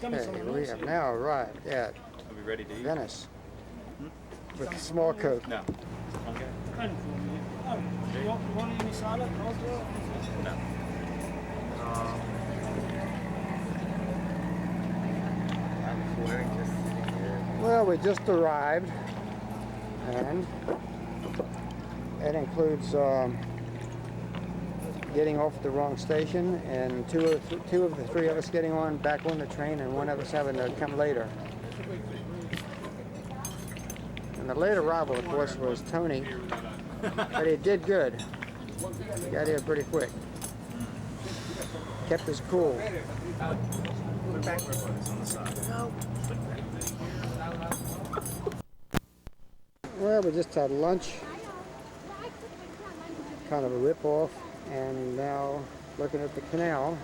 Okay, we have now arrived at Are we ready to eat? Venice with small Coke. No. Okay. You want any salad also? No. I'm wearing just sitting here. Well, we just arrived, and it includes getting off at the wrong station, and two of the three of us getting on back on the train, and one of us having to come later. And the late arrival, of course, was Tony, but he did good. He got here pretty quick. Kept us cool. Put back where it was on the side. Well, we just had lunch, kind of a rip-off, and now looking at the canal.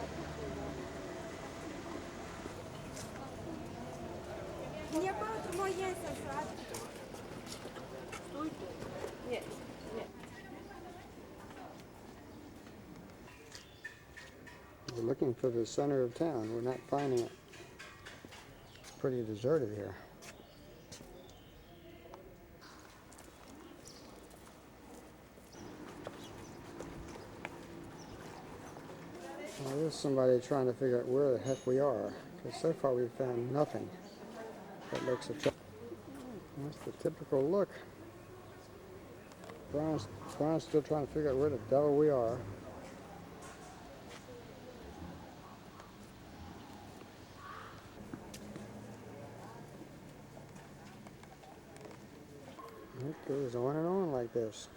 We're looking for the center of town. We're not finding it. It's pretty deserted here. Well, there's somebody trying to figure out where the heck we are, because so far we've found nothing that looks attractive. That's the typical look. Brian's still trying to figure out where the devil we are. It goes on and on like this.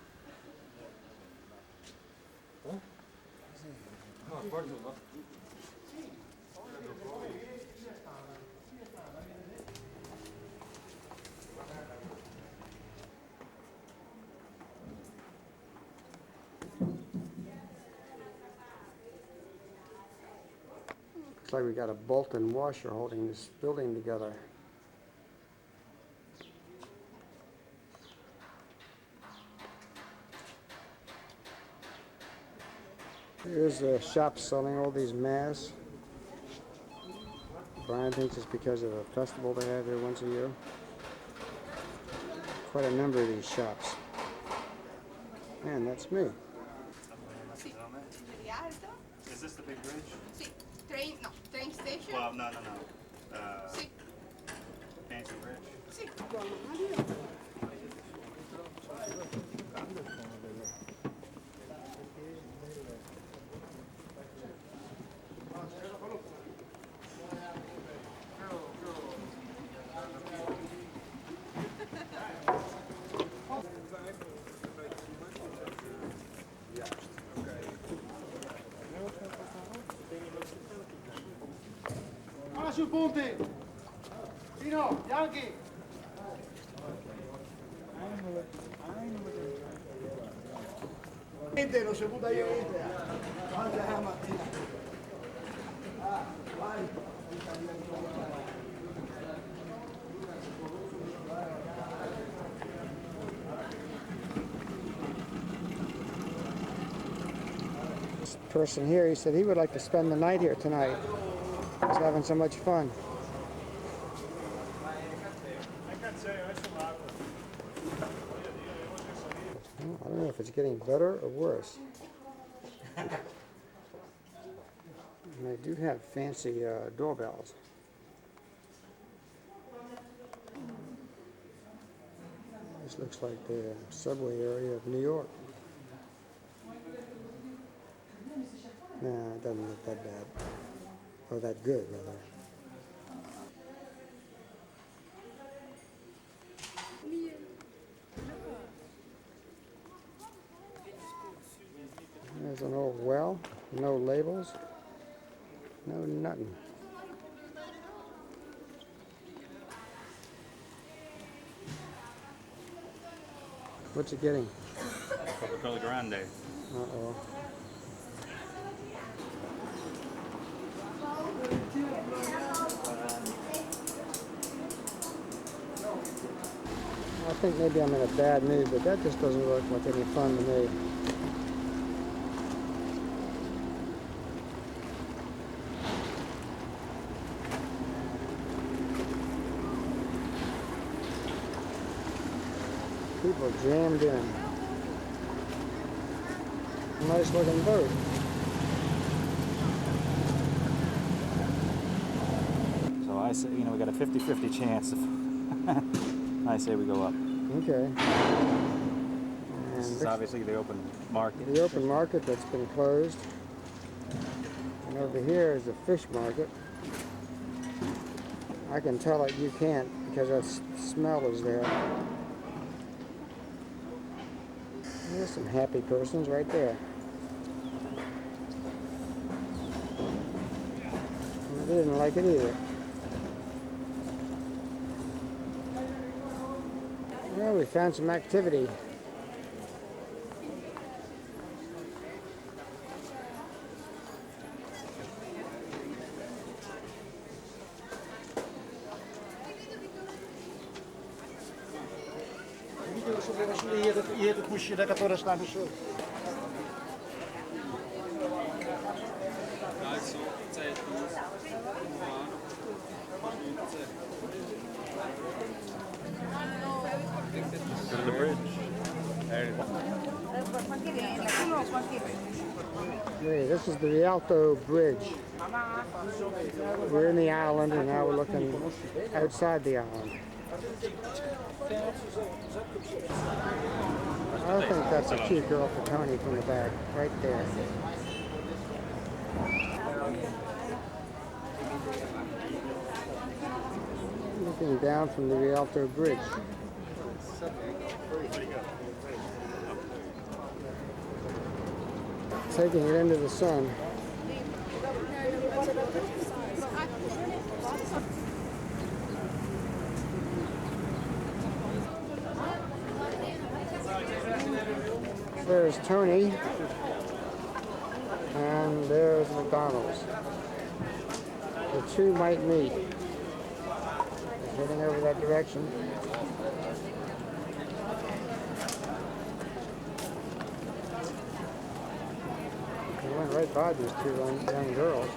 Looks like we got a bolt and washer holding this building together. Here's a shop selling all these masks. Brian thinks it's because of a festival they have here once a year. Quite a number of these shops. And that's me. Is this the big bridge? Sí, train station. Well, no. Sí, Fancy bridge. sí. Ahora sul ponte! Tino, Yankee! Non si butta io niente. Mangia la mattina. Vai. This person here, he said he would like to spend the night here tonight. He's having so much fun. Well, I don't know if it's getting better or worse. And they do have fancy doorbells. This looks like the subway area of New York. Nah, it doesn't look that bad. Or that good, rather. There's an old well, no labels, no nothing. What's it getting? Coca-Cola Grande. Uh-oh. I think maybe I'm in a bad mood, but that just doesn't look like any fun to me. People jammed in. Nice looking boat. So I say, we got a 50-50 chance. I say we go up. Okay. This And is obviously the open market. the open market that's been closed. And over here is the fish market. I can tell that you can't because that smell is there. There's some happy persons right there. And they didn't like it either. Well, we found some activity. И этот мужчина, который с нами шел. Go to the bridge. Hey, this is the Rialto Bridge. We're in the island and now we're looking outside the island. I think that's a cute girl for Tony from the back, right there. Looking down from the Rialto Bridge. Taking it into the sun. There's Tony, and there's McDonald's. The two might meet. They're heading over that direction. They went right by these two young girls.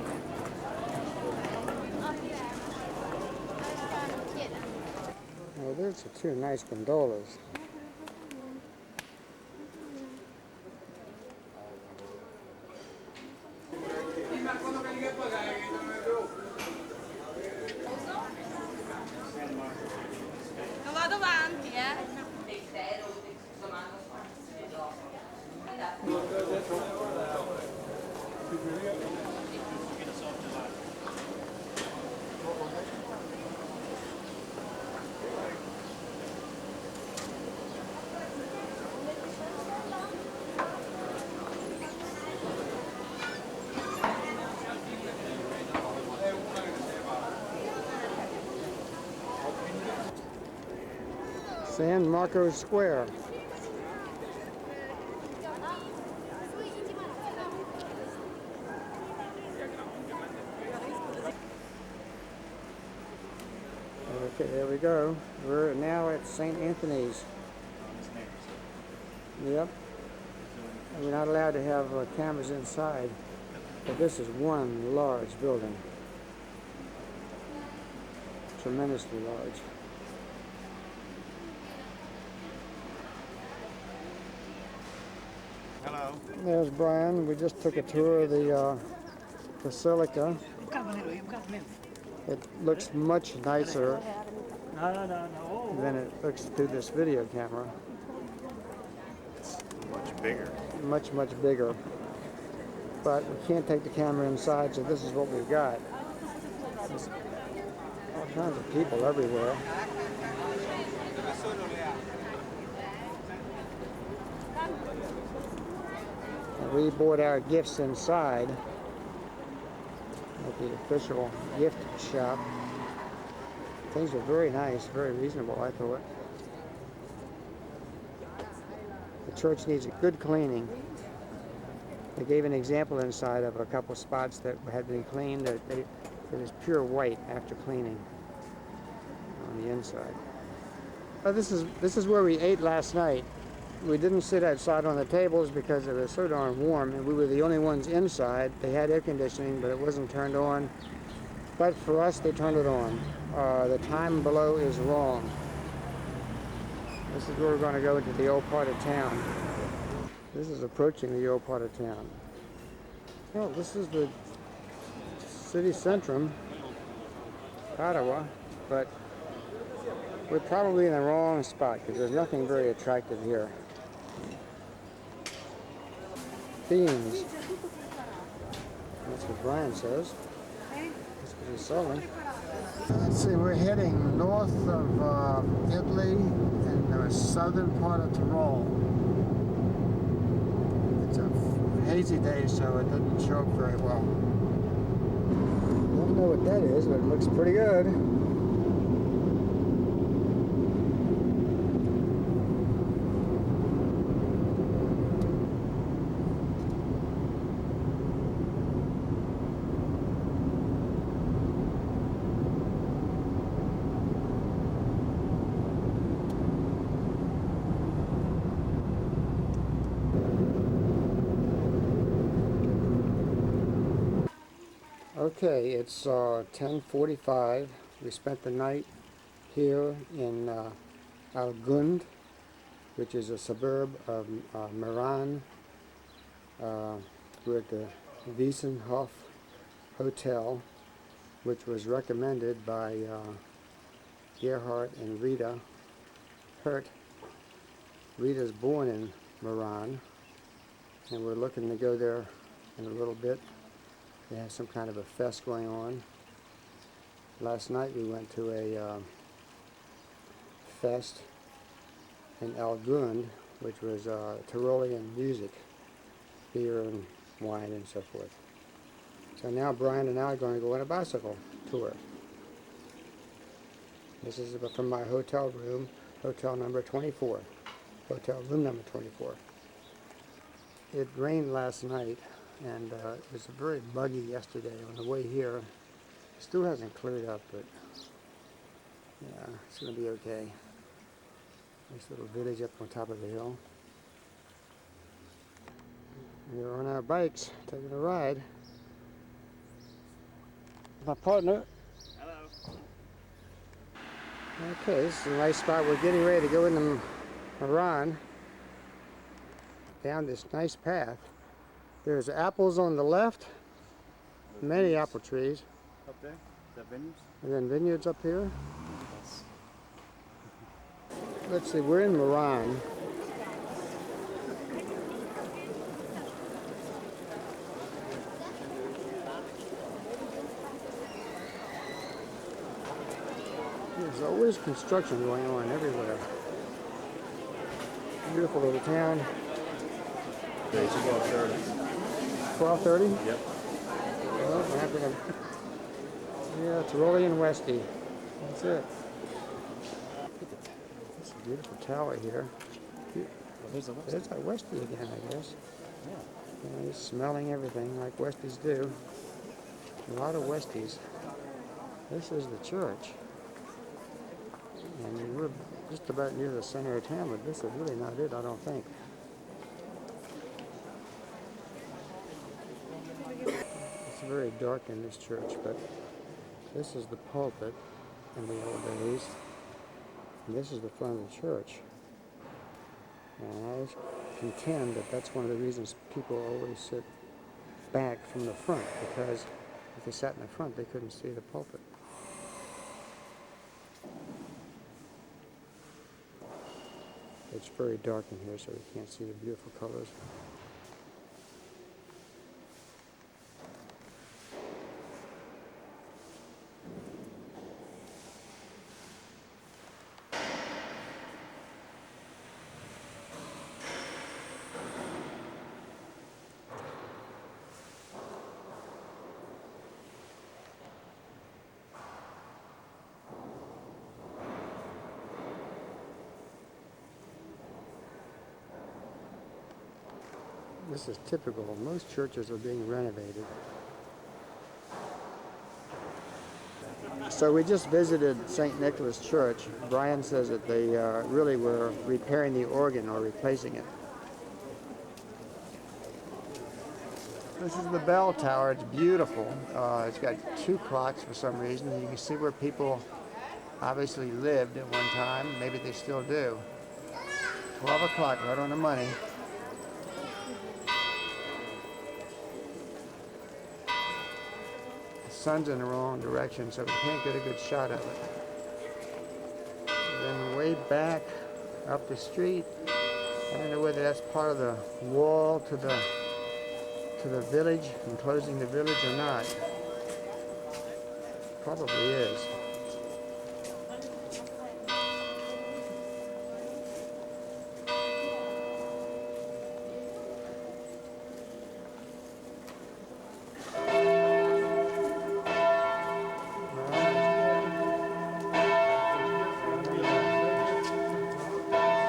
Oh, there's the two nice gondolas. Non vado avanti, San Marcos Square. Okay, there we go. We're now at St. Anthony's. Yep. We're not allowed to have cameras inside, but this is one large building. Tremendously large. Hello. There's Brian. We just took a tour of the Basilica. It looks much nicer than it looks through this video camera. Much bigger. Much, much bigger. But we can't take the camera inside, so this is what we've got. There's all kinds of people everywhere. We bought our gifts inside at the official gift shop. Things were very nice, very reasonable, I thought. The church needs a good cleaning. They gave an example inside of a couple spots that had been cleaned. That it is pure white after cleaning on the inside. This is where we ate last night. We didn't sit outside on the tables because it was so darn warm, and we were the only ones inside. They had air conditioning, but it wasn't turned on. But for us, they turned it on. The time below is wrong. This is where we're going to go into the old part of town. This is approaching the old part of town. Well, this is the city centrum, Ottawa, but we're probably in the wrong spot because there's nothing very attractive here. Beans. That's what Brian says. That's what he's selling. Let's see, we're heading north of Italy in the southern part of Tyrol. It's a hazy day, so it doesn't show up very well. Don't know what that is, but it looks pretty good. Okay, it's 10:45. We spent the night here in Algund, which is a suburb of Milan. We're at the Wiesenhof Hotel, which was recommended by Gerhard and Rita Hurt. Rita's born in Milan, and we're looking to go there in a little bit. They have some kind of a fest going on. Last night we went to a fest in Algund, which was Tyrolean music, beer and wine and so forth. So now Brian and I are going to go on a bicycle tour. This is from my hotel room, hotel number 24, hotel room number 24. It rained last night, and it was very muggy yesterday on the way here. Still hasn't cleared up, but yeah, it's going to be okay. Nice little village up on top of the hill. We're on our bikes, taking a ride. My partner. Hello. Okay, this is a nice spot. We're getting ready to go into Iran, down this nice path. There's apples on the left, many apple trees, Up there, the vineyards. and then vineyards up here. Let's see, we're in Iran. There's always construction going on everywhere. Beautiful little town. It's 12:30. 12:30? Yep. Well, we're having a, yeah, Tyrolean Westie. That's it. It's a beautiful tower here. Well, there's a west. There's that Westie again, I guess. Yeah. You know, he's smelling everything like Westies do. A lot of Westies. This is the church. And we're just about near the center of town, but this is really not it, I don't think. It's very dark in this church, but this is the pulpit in the old days. And this is the front of the church. And I contend that that's one of the reasons people always sit back from the front, because if they sat in the front, they couldn't see the pulpit. It's very dark in here, so you can't see the beautiful colors. This is typical. Most churches are being renovated. So we just visited St. Nicholas Church. Brian says that they really were repairing the organ or replacing it. This is the bell tower. It's beautiful. It's got two clocks for some reason. You can see where people obviously lived at one time. Maybe they still do. 12 o'clock, right on the money. The sun's in the wrong direction, so we can't get a good shot of it. Then way back up the street, I don't know whether that's part of the wall to the village, enclosing the village or not. Probably is.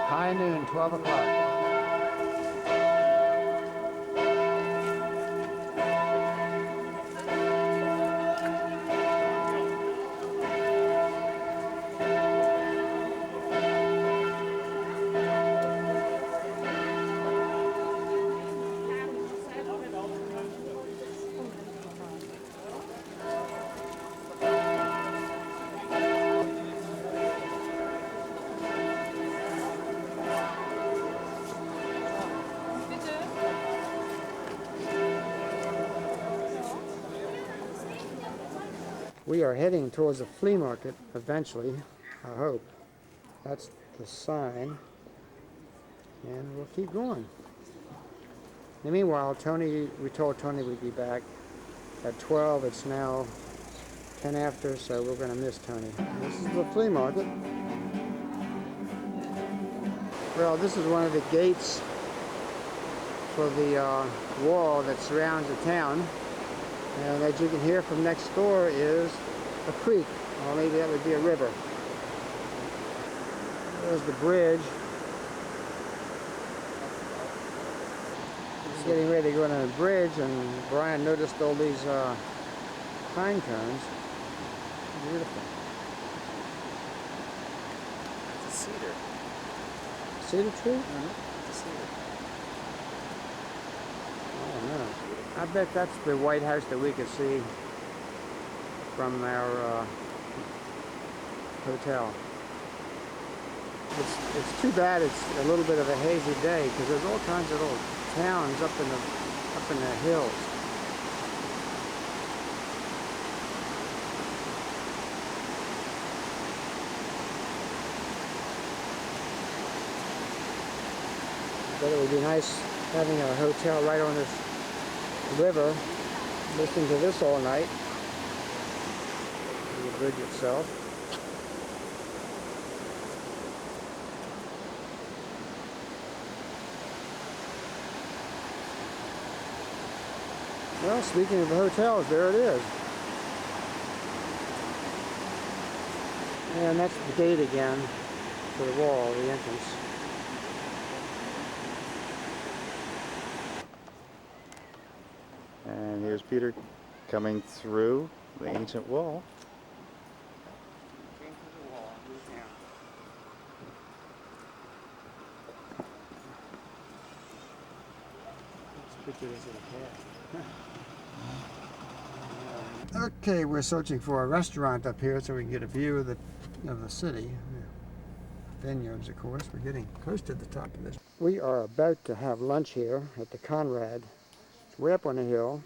High noon, 12 o'clock. We are heading towards the flea market eventually, I hope. That's the sign. And we'll keep going. In the meanwhile, we told Tony we'd be back at 12. It's now 10 after, so we're going to miss Tony. This is the flea market. Well, this is one of the gates for the wall that surrounds the town. And as you can hear from next door is a creek, or maybe that would be a river. There's the bridge. He's getting ready to go on the bridge, and Brian noticed all these pine cones. Beautiful. It's a cedar. Cedar tree? Mm-hmm. It's a cedar. Oh no. I bet that's the White House that we could see from our hotel. It's too bad it's a little bit of a hazy day, because there's all kinds of little towns up in the hills. But it would be nice having a hotel right on this river, listening to this all night. The bridge itself. Well, speaking of the hotels, there it is. And that's the gate again to the wall, the entrance. And here's Peter coming through the ancient wall. Came to the wall, moved down. Let's picture this in a cab. Okay, we're searching for a restaurant up here so we can get a view of the city. Vineyards, of course. We're getting close to the top of this. We are about to have lunch here at the Conrad. It's way up on the hill.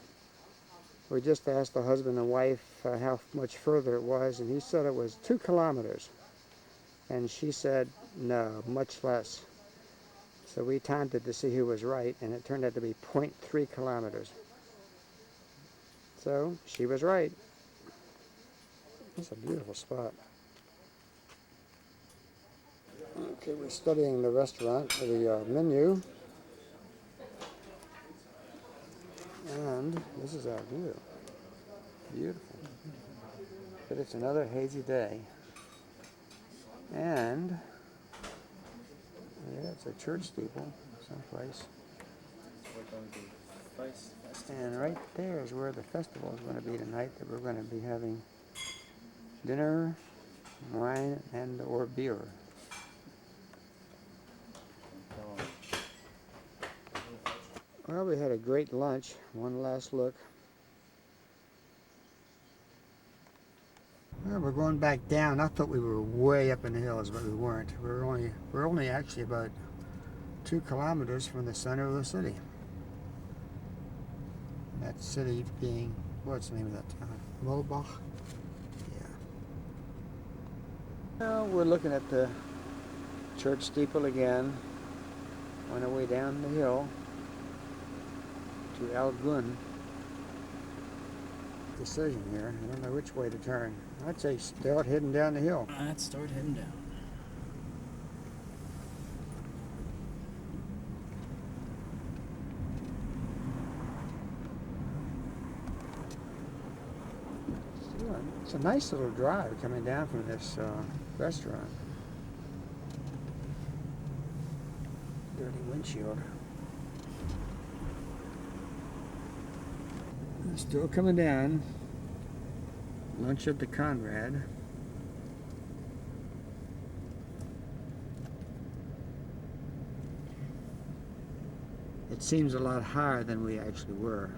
We just asked the husband and wife how much further it was, and he said it was 2 kilometers. And she said, no, much less. So we timed it to see who was right, and it turned out to be 0.3 kilometers. So she was right. It's a beautiful spot. Okay, we're studying the restaurant, the menu. And this is our view. Beautiful. But it's another hazy day. And yeah, it's a church steeple someplace. And right there is where the festival is going to be tonight, that we're going to be having dinner, wine, and or beer. Well, we had a great lunch. One last look. Well, we're going back down. I thought we were way up in the hills, but we weren't. We're only actually about 2 kilometers from the center of the city. That city being, what's the name of that town? Mulbach? Yeah. Now we're looking at the church steeple again on our way down the hill to Algun. Decision here. I don't know which way to turn. I'd say start heading down the hill. Let's start heading down. It's a nice little drive coming down from this restaurant. Dirty windshield. Still coming down. Lunch at the Conrad. It seems a lot higher than we actually were.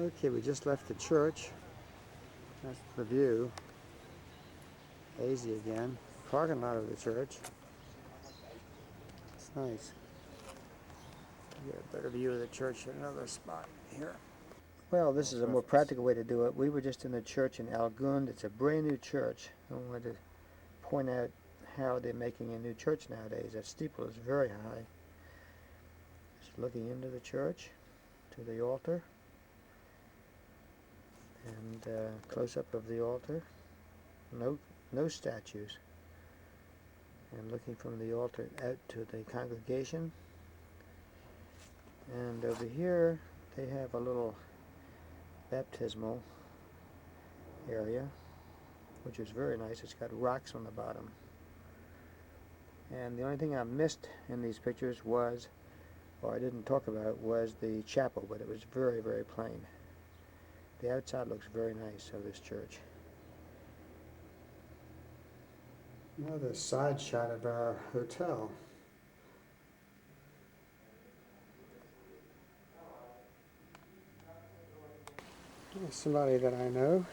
Okay, we just left the church. That's the view. Hazy again. Parking lot of the church. It's nice. You get a better view of the church at another spot here. Well, this is a more practical way to do it. We were just in the church in Algund. It's a brand new church. I wanted to point out how they're making a new church nowadays. That steeple is very high. Just looking into the church, to the altar. And close-up of the altar. No statues. And looking from the altar out to the congregation. And over here they have a little baptismal area, which is very nice. It's got rocks on the bottom. And the only thing I missed in these pictures was, or I didn't talk about, was the chapel, but it was very, very plain. The outside looks very nice of this church. Another side shot of our hotel. Somebody that I know.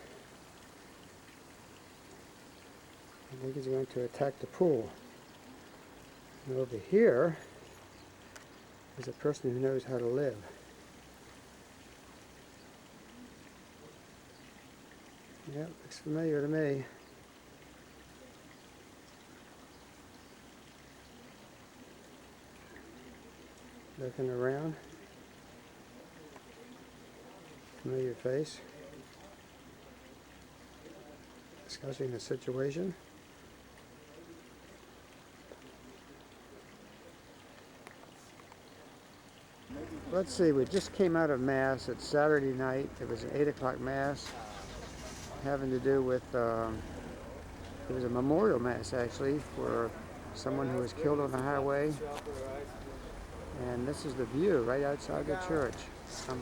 I think he's going to attack the pool. And over here is a person who knows how to live. Yep, looks familiar to me. Looking around. Familiar face. Discussing the situation. Let's see, we just came out of Mass. It's Saturday night. It was an 8 o'clock Mass having to do with, it was a memorial Mass actually for someone who was killed on the highway. And this is the view right outside the church. I'm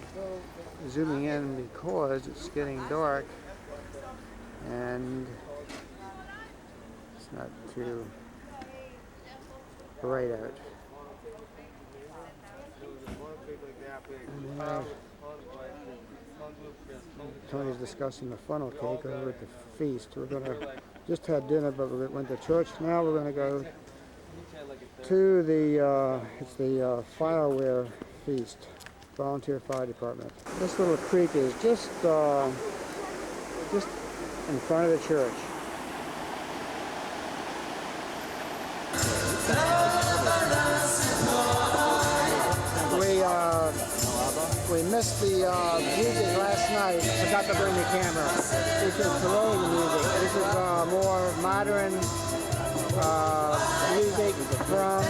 zooming in because it's getting dark and it's not too bright out. And, Tony's discussing the funnel cake over at the feast. We're gonna just had dinner, but we went to church. Now we're gonna go to the, it's the Fireware Feast, Volunteer Fire Department. This little creek is just in front of the church. We missed the music last night. Forgot to bring the camera. This is Corona music. This is more modern music from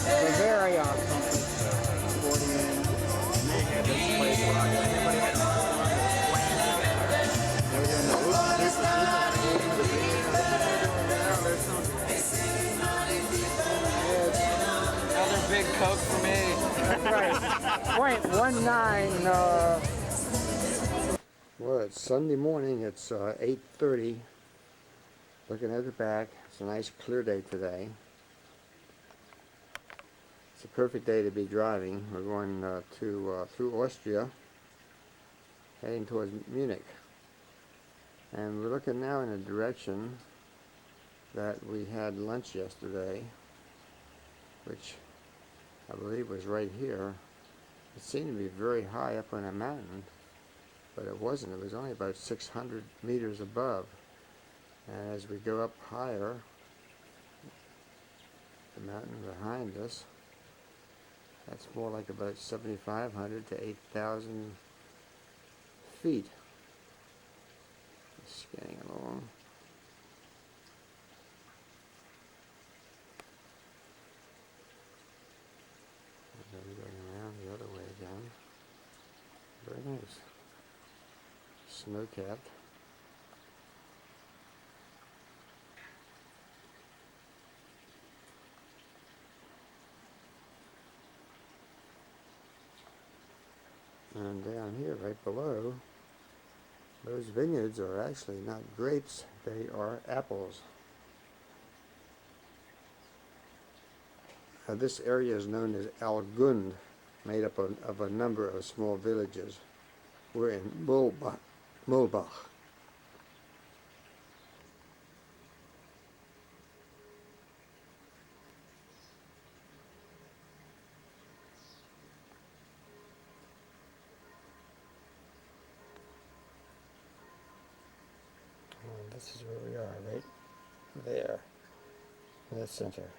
Bavaria. Another big Coke for me. Right. .19. Well, it's Sunday morning. It's 8:30. Looking at the back. It's a nice clear day today. It's a perfect day to be driving. We're going through Austria, heading towards Munich. And we're looking now in a direction that we had lunch yesterday, which I believe was right here. It seemed to be very high up on a mountain, but it wasn't. It was only about 600 meters above. And as we go up higher, the mountain behind us, that's more like about 7,500 to 8,000 feet. Just scanning along. And then going around the other way again. Very nice. Snow-capped. And down here, right below, those vineyards are actually not grapes, they are apples. This area is known as Algund, made up of a number of small villages. We're in Mulbach. And this is where we are, right there, in the center.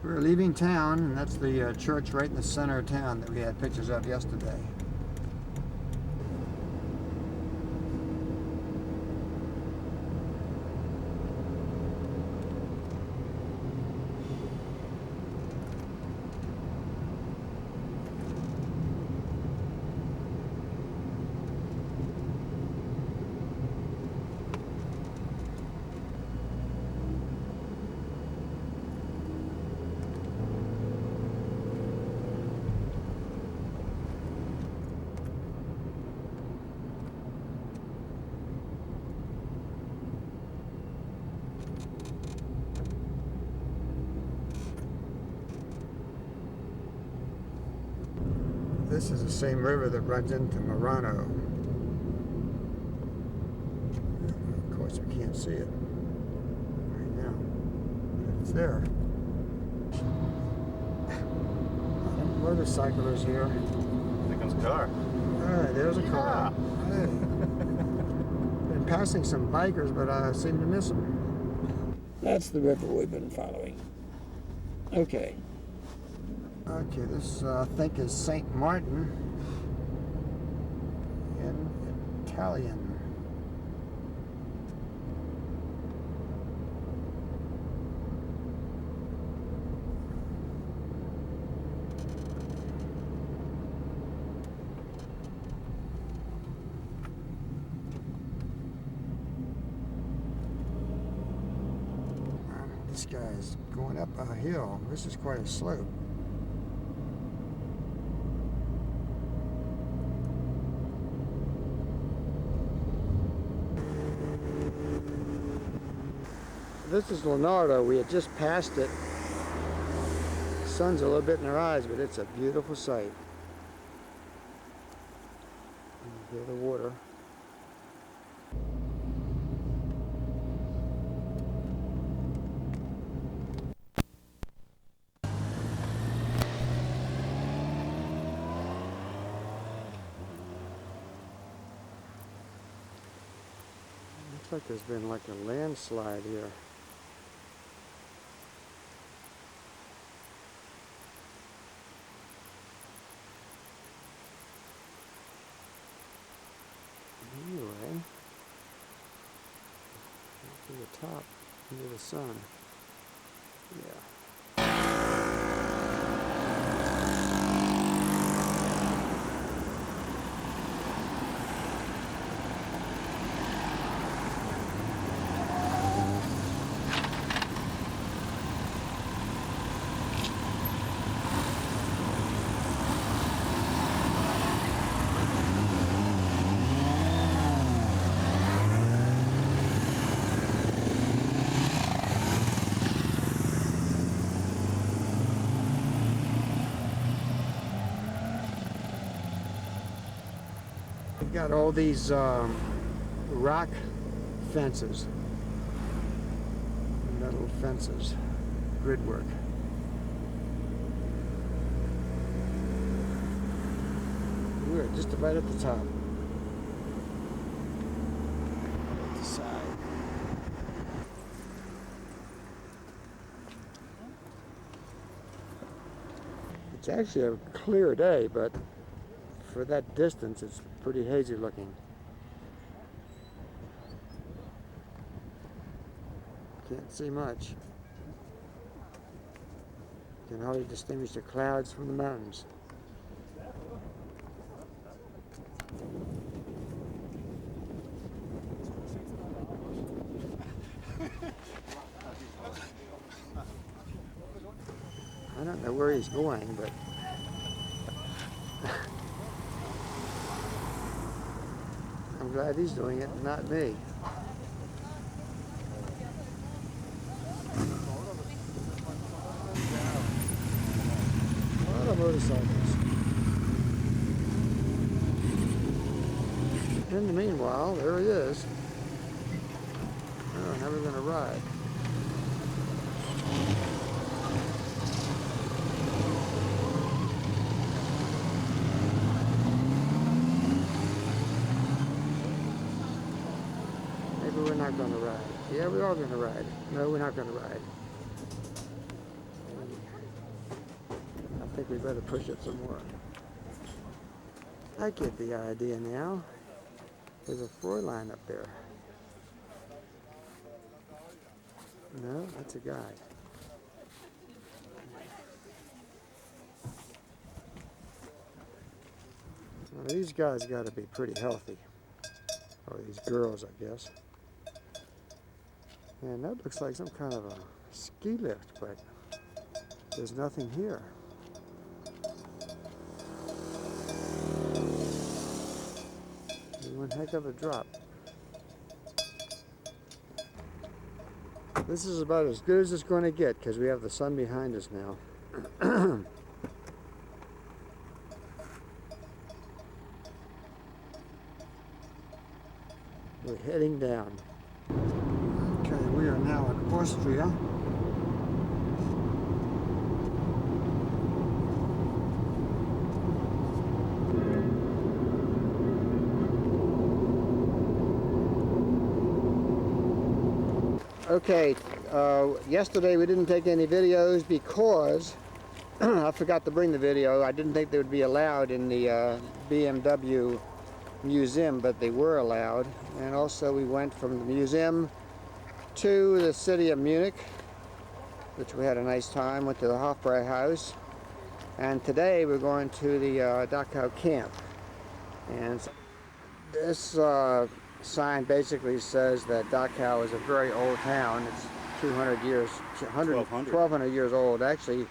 We're leaving town, and that's the church right in the center of town that we had pictures of yesterday. This is the same river that runs into Murano. Of course, we can't see it right now, but it's there. Motorcyclers here. There comes a car. Ah, there's a car. Hey. Been passing some bikers, but I seem to miss them. That's the river we've been following. Okay. Okay, this I think is St. Martin in Italian. This guy's going up a hill. This is quite a slope. This is Leonardo. We had just passed it. The sun's a little bit in our eyes, but it's a beautiful sight. Hear the water. Looks like there's been like a landslide here. Anyway, to the top, near the sun. Yeah. We've got all these rock fences, metal fences, grid work. We're just about at the top. At the side. It's actually a clear day, but for that distance, it's pretty hazy looking. Can't see much. Can hardly distinguish the clouds from the mountains. I don't know where he's going, but I'm glad he's doing it, not me. A lot of motorcycles. In the meanwhile, there he is. Oh, never gonna ride. Maybe we're not gonna ride. Yeah, we are gonna ride. No, we're not gonna ride. I think we better push it some more. I get the idea now. There's a Fräulein up there. No, that's a guy. Now, these guys got to be pretty healthy. Or these girls, I guess. And that looks like some kind of a ski lift, but there's nothing here. One heck of a drop. This is about as good as it's going to get because we have the sun behind us now. We're heading down. Okay, we are now in Austria. Okay, yesterday we didn't take any videos because I forgot to bring the video. I didn't think they would be allowed in the BMW museum, but they were allowed. And also we went from the museum to the city of Munich, which we had a nice time. Went to the Hofbräuhaus. And today we're going to the Dachau camp. And this sign basically says that Dachau is a very old town. It's 1,200 years old. Actually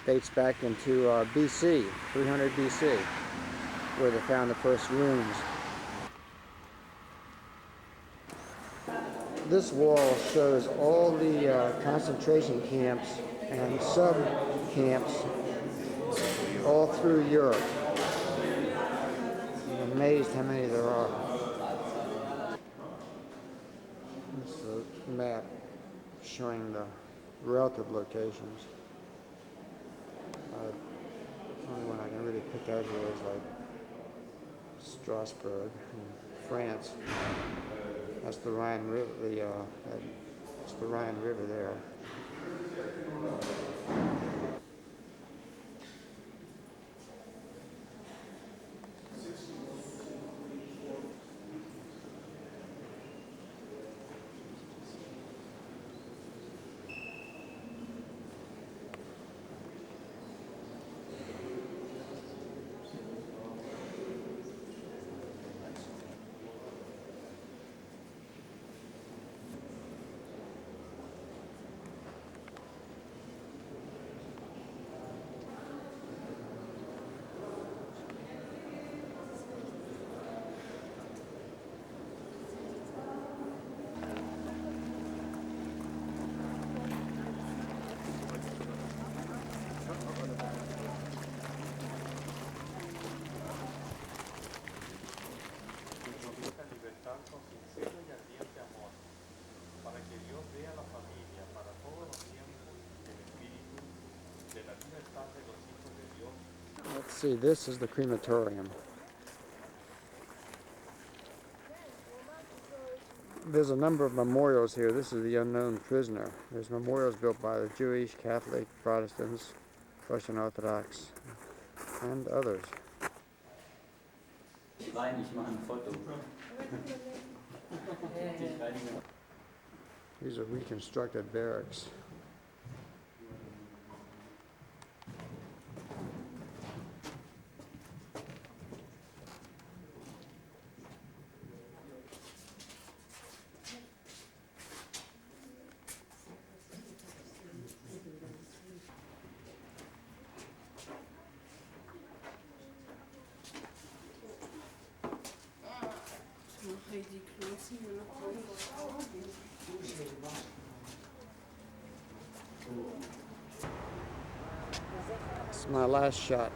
dates back into BC, 300 BC, where they found the first ruins. This wall shows all the concentration camps and sub-camps all through Europe. I'm amazed how many there are. This is a map showing the relative locations. The only one I can really pick out here is like Strasbourg in France. That's the Rhine River. It's the Rhine River there. libertad con sincero y ardiente amor, para que Dios vea la familia para todos los tiempos el espíritu de la libertad de los hijos de Dios. Let's see, this is the crematorium. There's a number of memorials here. This is the unknown prisoner. There's memorials built by the Jewish, Catholic, Protestants, Russian Orthodox, and others. These are reconstructed barracks. It's my last shot.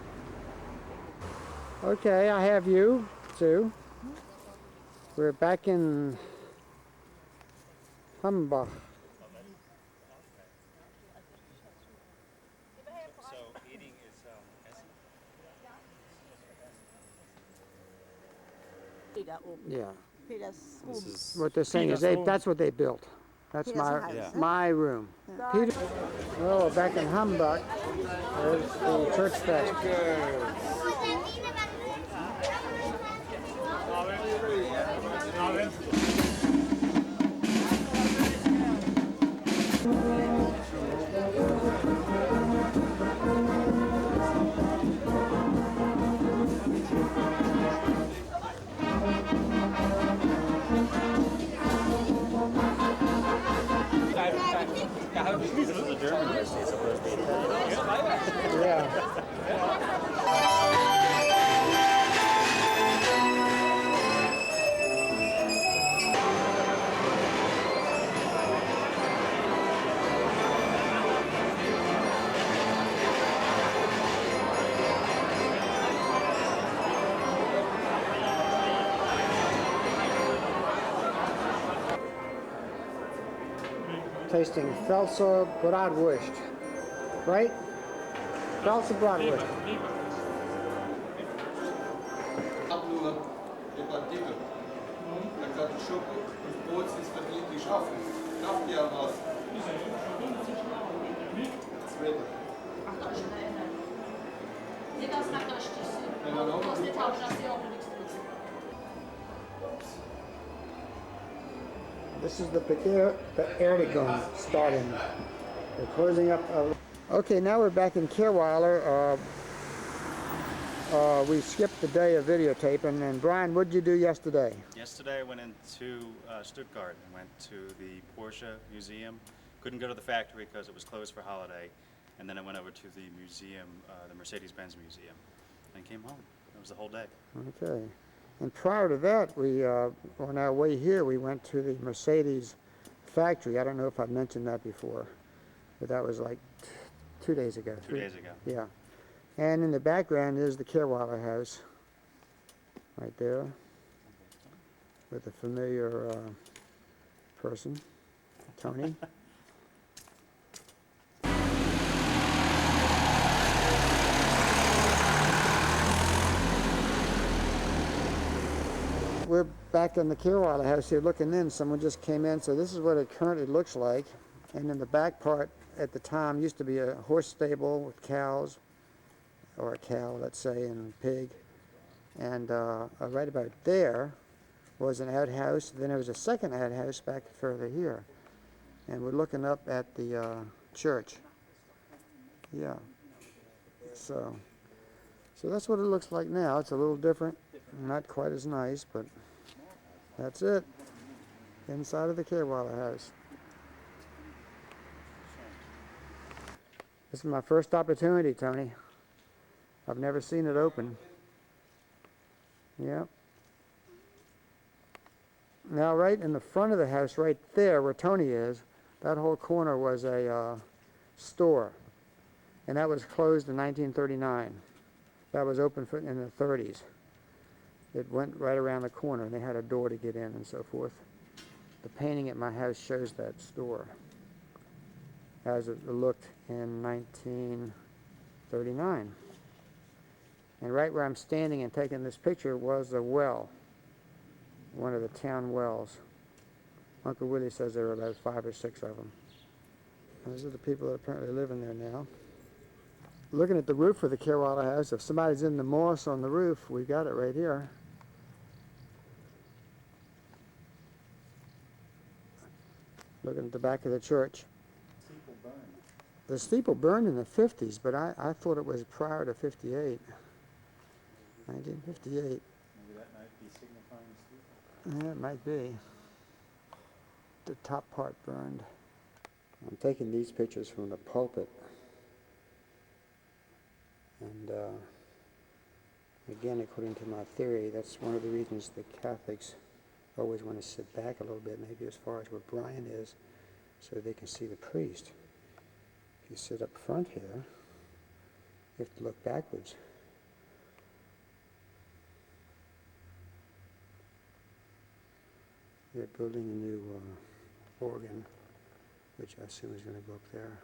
Okay, I have you too. We're back in Hambach. So eating is Essen? Yeah. Peter's room. This is What they're saying is that's what they built. That's Peter's my house, Yeah. huh? my room. Peter, oh, back in Hambach, there's the church fest. This is the German university, it's supposed to be. Yeah. Tasting Pfälzer Bratwurst, right? Pfälzer Bratwurst. Nur Debattierung. Da kann die Schuppe und Brot ist verdient, die schaffen. Schafft ja was. Zweite. This is the Beerdigung starting. They're closing up. Okay, now we're back in Kirweiler. We skipped the day of videotaping. And Brian, what did you do yesterday? Yesterday I went into Stuttgart and went to the Porsche Museum. Couldn't go to the factory because it was closed for holiday. And then I went over to the museum, the Mercedes-Benz Museum, and came home. That was the whole day. Okay. And prior to that, we on our way here, we went to the Mercedes factory. I don't know if I've mentioned that before, but that was like 2 days ago. 2 days ago. Yeah. And in the background is the Kirweiler house, right there, with a familiar person, Tony. we're back in the Carewala house here looking in. Someone just came in, so this is what it currently looks like. And in the back part at the time used to be a horse stable with cows, or a cow, let's say, and a pig. And right about there was an outhouse. Then there was a second outhouse back further here. And we're looking up at the church. Yeah. So that's what it looks like now. It's a little different, not quite as nice, but that's it. Inside of the Carewala house. This is my first opportunity, Tony. I've never seen it open. Yep. Now, right in the front of the house, right there where Tony is, that whole corner was a store. And that was closed in 1939. That was open in the 30s. It went right around the corner, and they had a door to get in and so forth. The painting at my house shows that store as it looked in 1939. And right where I'm standing and taking this picture was a well, one of the town wells. Uncle Willie says there were about 5 or 6 of them. Those are the people that apparently live in there now. Looking at the roof of the Carewala house, if somebody's in the moss on the roof, we got it right here. Looking at the back of the church. The steeple burned in the 50s, but I thought it was prior to 58. 1958. Maybe that might be signifying the steeple. Yeah, it might be. The top part burned. I'm taking these pictures from the pulpit. And again, according to my theory, that's one of the reasons the Catholics always want to sit back a little bit, maybe as far as where Brian is, so they can see the priest. If you sit up front here, you have to look backwards. They're building a new organ, which I assume is going to go up there.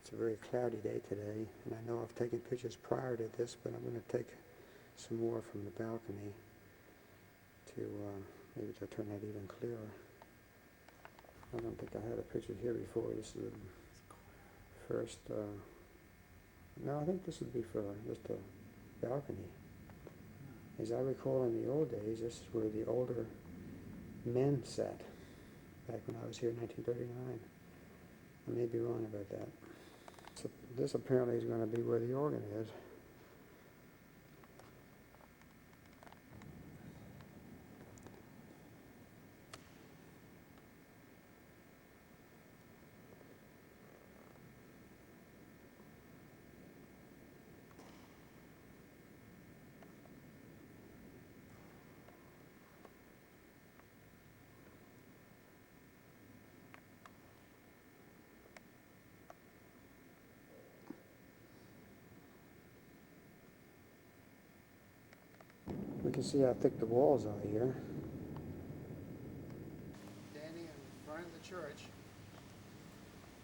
It's a very cloudy day today, and I know I've taken pictures prior to this, but I'm going to take some more from the balcony to maybe to turn that even clearer. I don't think I had a picture here before. This is the first, no, I think this would be for just a balcony. As I recall in the old days, this is where the older men sat, back when I was here in 1939. I may be wrong about that. So this apparently is going to be where the organ is. We can see how thick the walls are here. Standing in front of the church,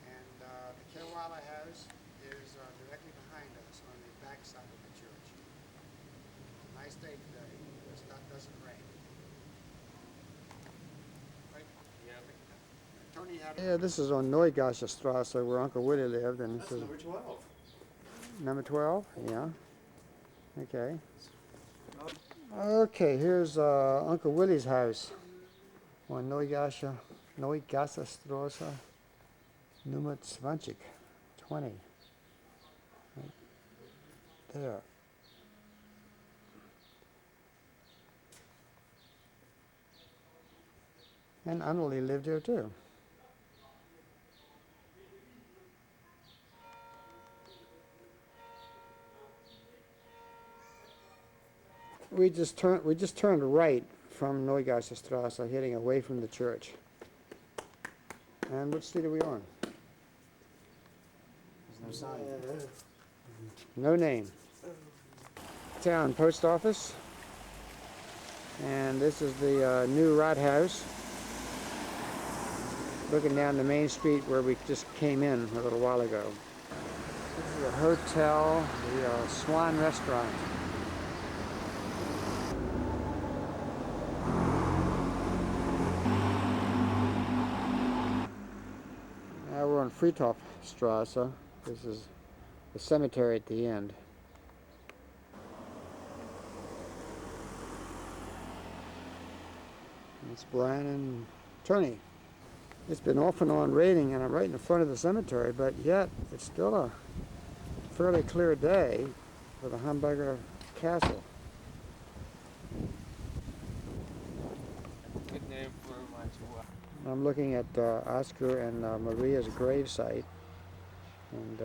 and the Carewala house is directly behind us on the back side of the church. Nice day today. It doesn't rain. Right? Yeah. Tony had. Yeah, this is on Neugasser Strasse where Uncle Willie lived, and this is number 12. number 12. Yeah. Okay. Okay, here's Uncle Willie's house on Neugasser Strasse, Nummer 20. Right there. And Annalie lived here too. We just turned right from Neugasser Strasse, heading away from the church. And which street are we on? There's no sign. No name. Town post office. And this is the new Rathaus. Looking down the main street where we just came in a little while ago. This is a hotel, the Swan Restaurant. Friedhofstrasse. This is the cemetery at the end. It's Brian and Tony. It's been off and on raining, and I'm right in the front of the cemetery, but yet it's still a fairly clear day for the Hamburger Castle. Good name for my chihuahua. I'm looking at Oscar and Maria's gravesite, and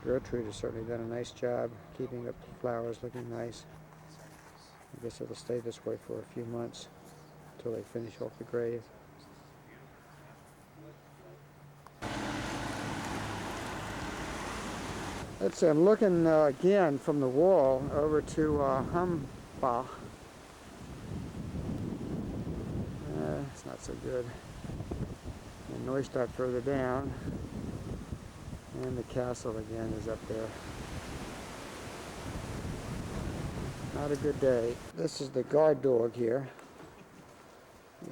Gertrude has certainly done a nice job keeping the flowers looking nice. I guess it'll stay this way for a few months until they finish off the grave. Let's see, I'm looking again from the wall over to Hambach. It's not so good. And Neustadt further down. And the castle again is up there. Not a good day. This is the guard dog here.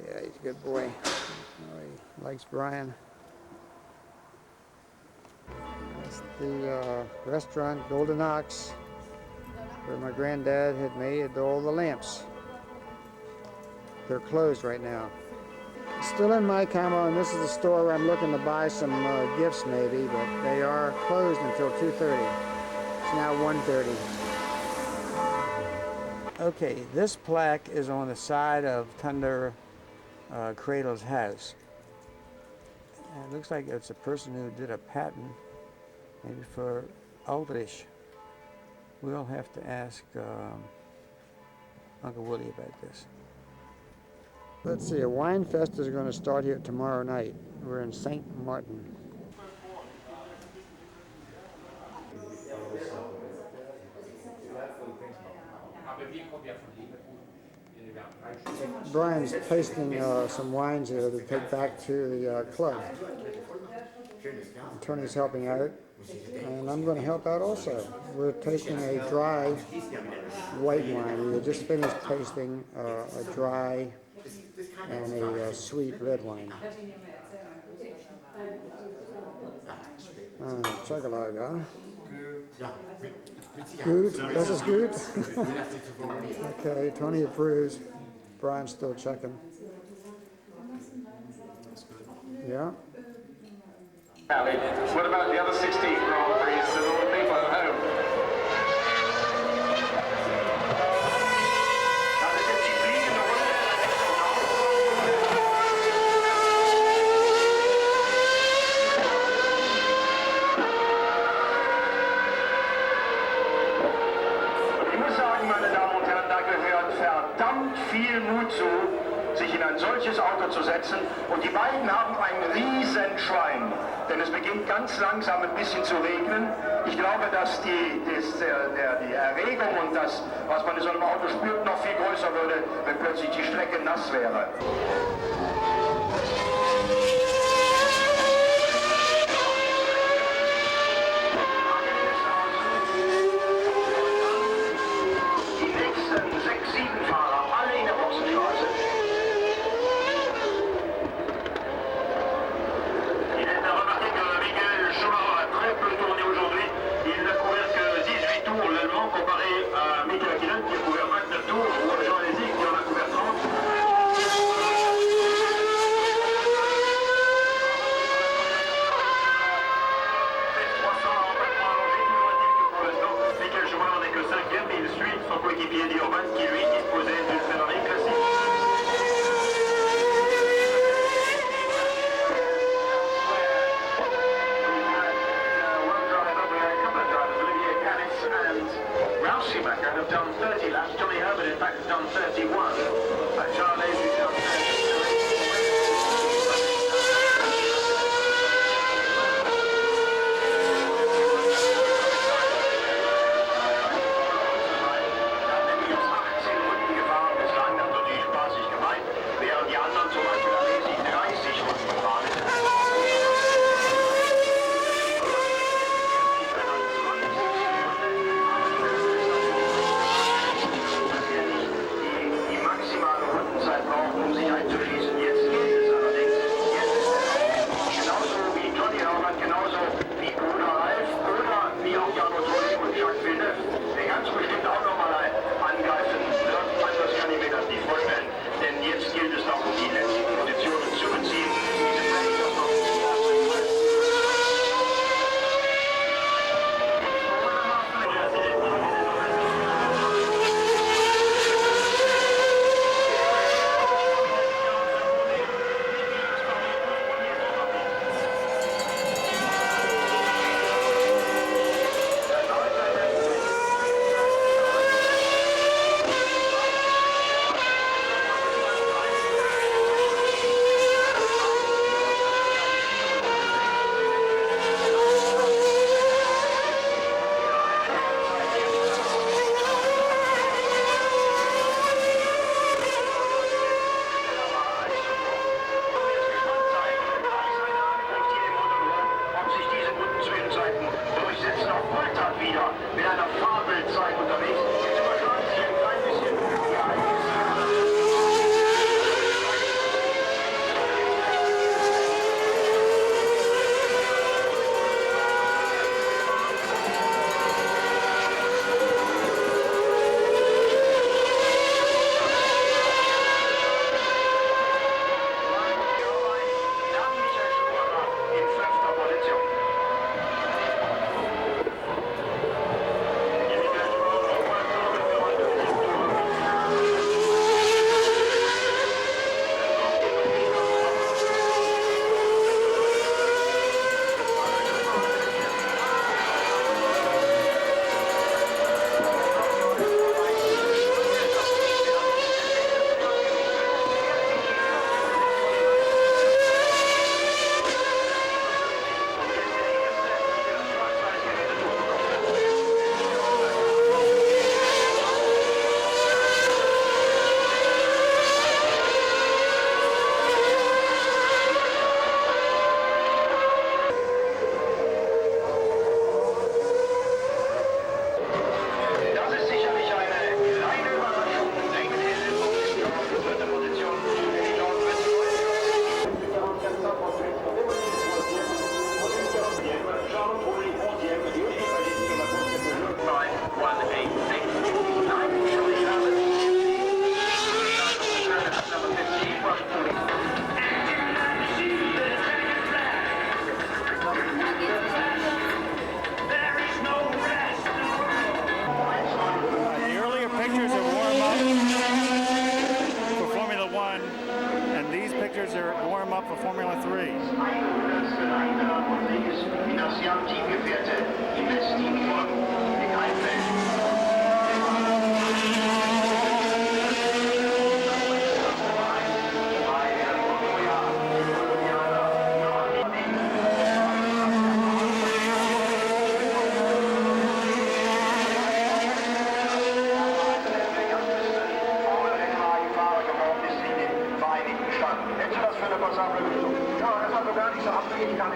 Yeah, he's a good boy. Oh, he likes Brian. That's the restaurant Golden Ox, where my granddad had made all the lamps. They're closed right now. Still in my camo, and this is the store where I'm looking to buy some gifts maybe, but they are closed until 2:30. It's now 1:30. Okay, this plaque is on the side of Thunder Cradle's house. And it looks like it's a person who did a patent, maybe for Aldrich. We'll have to ask Uncle Willie about this. Let's see, a wine fest is going to start here tomorrow night. We're in St. Martin. Brian's tasting some wines here to take back to the club. Tony's helping out, and I'm going to help out also. We're tasting a dry white wine. We just finished tasting a dry and a sweet red wine. Chocolaga. Good? This is good? Okay, Tony approves. Brian's still checking. Yeah? What about the other 16 Grand Prix and all the people at home? Viel Mut zu, sich in ein solches Auto zu setzen. Und die beiden haben einen riesen Schwein. Denn es beginnt ganz langsam ein bisschen zu regnen. Ich glaube, dass die Erregung und das, was man in so einem Auto spürt, noch viel größer würde, wenn plötzlich die Strecke nass wäre. up for Formula 3. 100. Einladung und Weg ist Minassiam Teamgefährte im Westteam von Nick Heidfeld.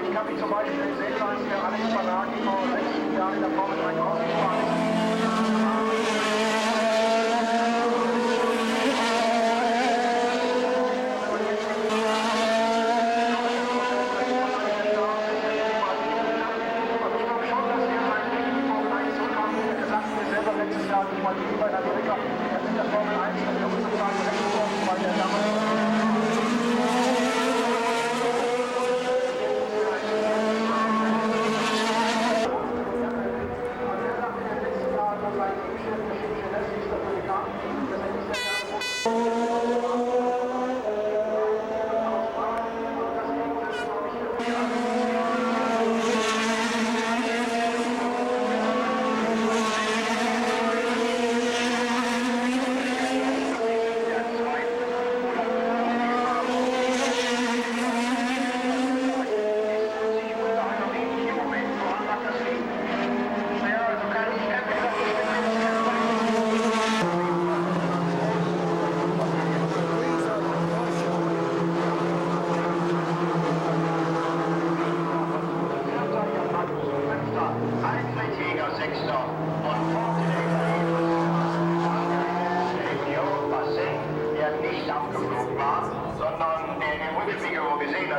Ich kann mich zum Beispiel sehen lassen, der Alex Banaki vor 6 Jahren in der Formel 3 rausgefahren ist. Letztes Jahr nicht mal die bei Amerika, er ist in der Formel 1, der muss sozusagen weggeworfen, weil der damals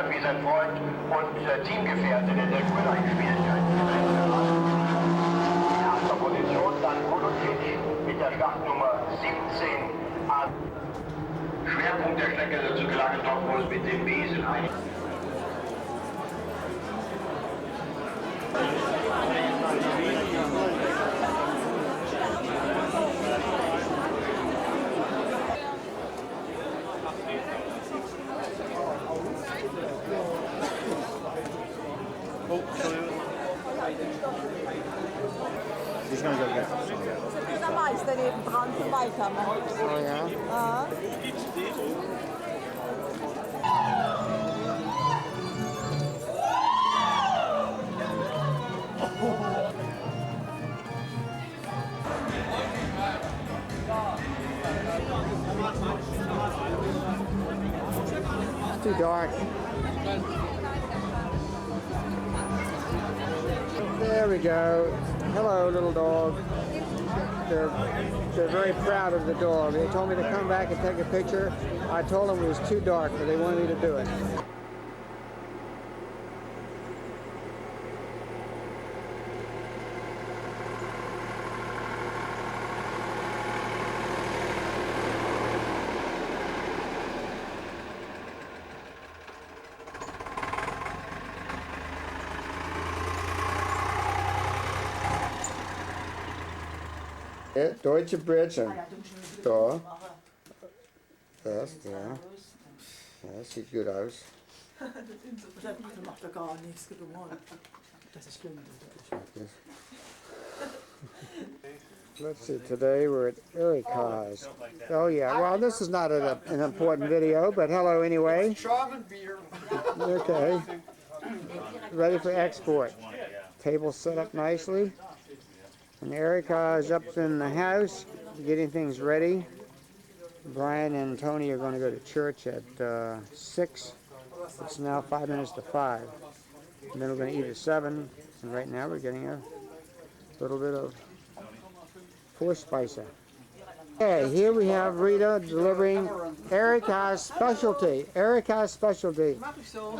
wie sein Freund und Teamgefährte, der Grün eingespielt hat. In erster Position dann Kulucic mit der Startnummer 17. Schwerpunkt der Strecke dazu gelangen Topos mit dem Besen ein. He's gonna go get Das ist der Meister nebendran zum Weitermachen. Oh ja. Ja. It's too dark. There we go. Hello, little dog. They're very proud of the dog. They told me to come back and take a picture. I told them it was too dark, but they wanted me to do it. Deutsche Brezen. Da. Das, ja. Ja, sieht gut aus. Das macht er gar nichts gewonnen. Das ist schlimm. Let's see, today we're at Erika's. Oh yeah, well this is not an important video, but hello anyway. Okay. Ready for export. Table set up nicely. And Erica is up in the house, getting things ready. Brian and Tony are going to go to church at 6. It's now 5 minutes to 5. And then we're going to eat at 7. And right now we're getting a little bit of Vorspeiser. Okay, here we have Rita delivering Erica's specialty. Erica's specialty.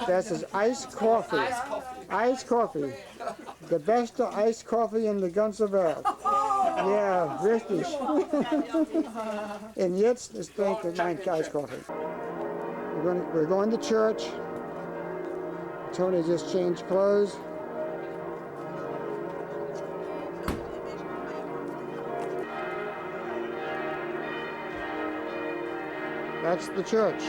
This is iced coffee. Iced coffee. The best iced coffee in the ganze Welt. Ja, richtig. And jetzt ist mein iced coffee. We're going to church. Tony just changed clothes. That's the church.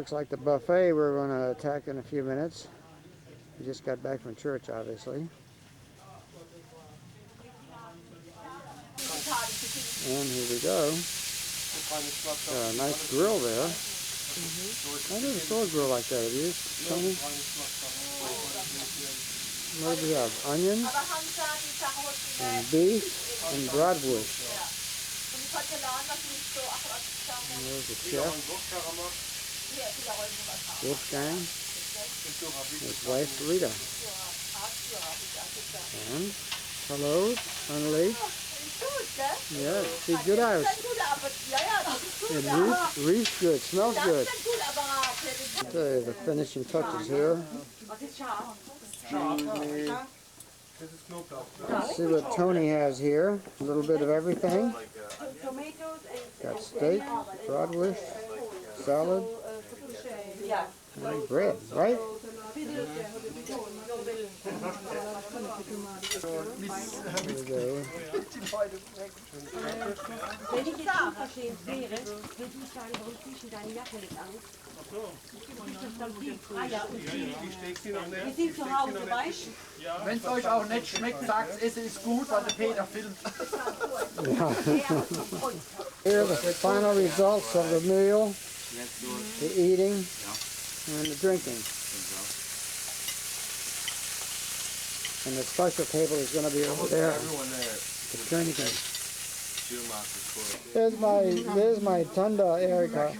Looks like the buffet we're going to attack in a few minutes. We just got back from church, obviously. And here we go. Got a nice grill there. I never saw a grill like that. Have you, Tony? What do we have? Onions and beef and bratwurst. And there's the chef, Wolfgang, his wife Rita. And hello, Anneli. Yeah, see, good eyes. And Reese good, smells good. Okay, the finishing touches here. See what Tony has here. A little bit of everything. Got steak, bratwurst, salad, and bread, right? There we go. Wenn ich jetzt unverschämt wäre, würde ich sagen, warum ziehst du deine Jacke nicht an? Wir sind zu Hause, weißt du? Wenn es euch auch nicht schmeckt, sagt es ist gut, weil der Peter filmt. Here are the final results of the meal, the eating, and the drinking. And the special table is going to be over there. The drinking. There's my Tunda, Erica.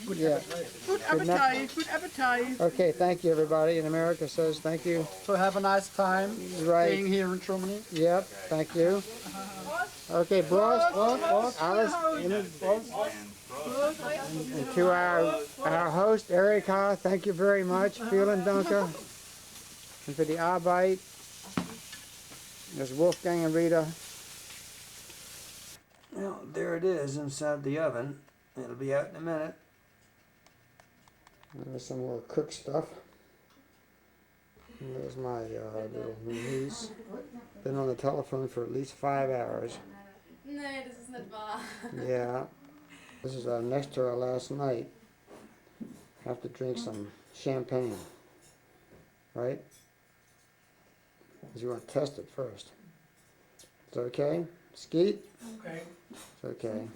Yeah. Good appetite, good appetite. Okay, thank you everybody. And America says thank you. So have a nice time Right. being here in Germany. Yep, thank you. Okay, Prost, Alice, and to our host, Erica, thank you very much. Vielen Dank. And for the Arbeit, there's Wolfgang and Rita. Well, there it is inside the oven. It'll be out in a minute. There's some more cooked stuff. And there's my little niece. Been on the telephone for at least 5 hours. Nee, das ist nicht wahr. Yeah. This is next to our last night. Have to drink some champagne. Right? Because you want to test it first. It's okay? Skeet? Okay. It's okay.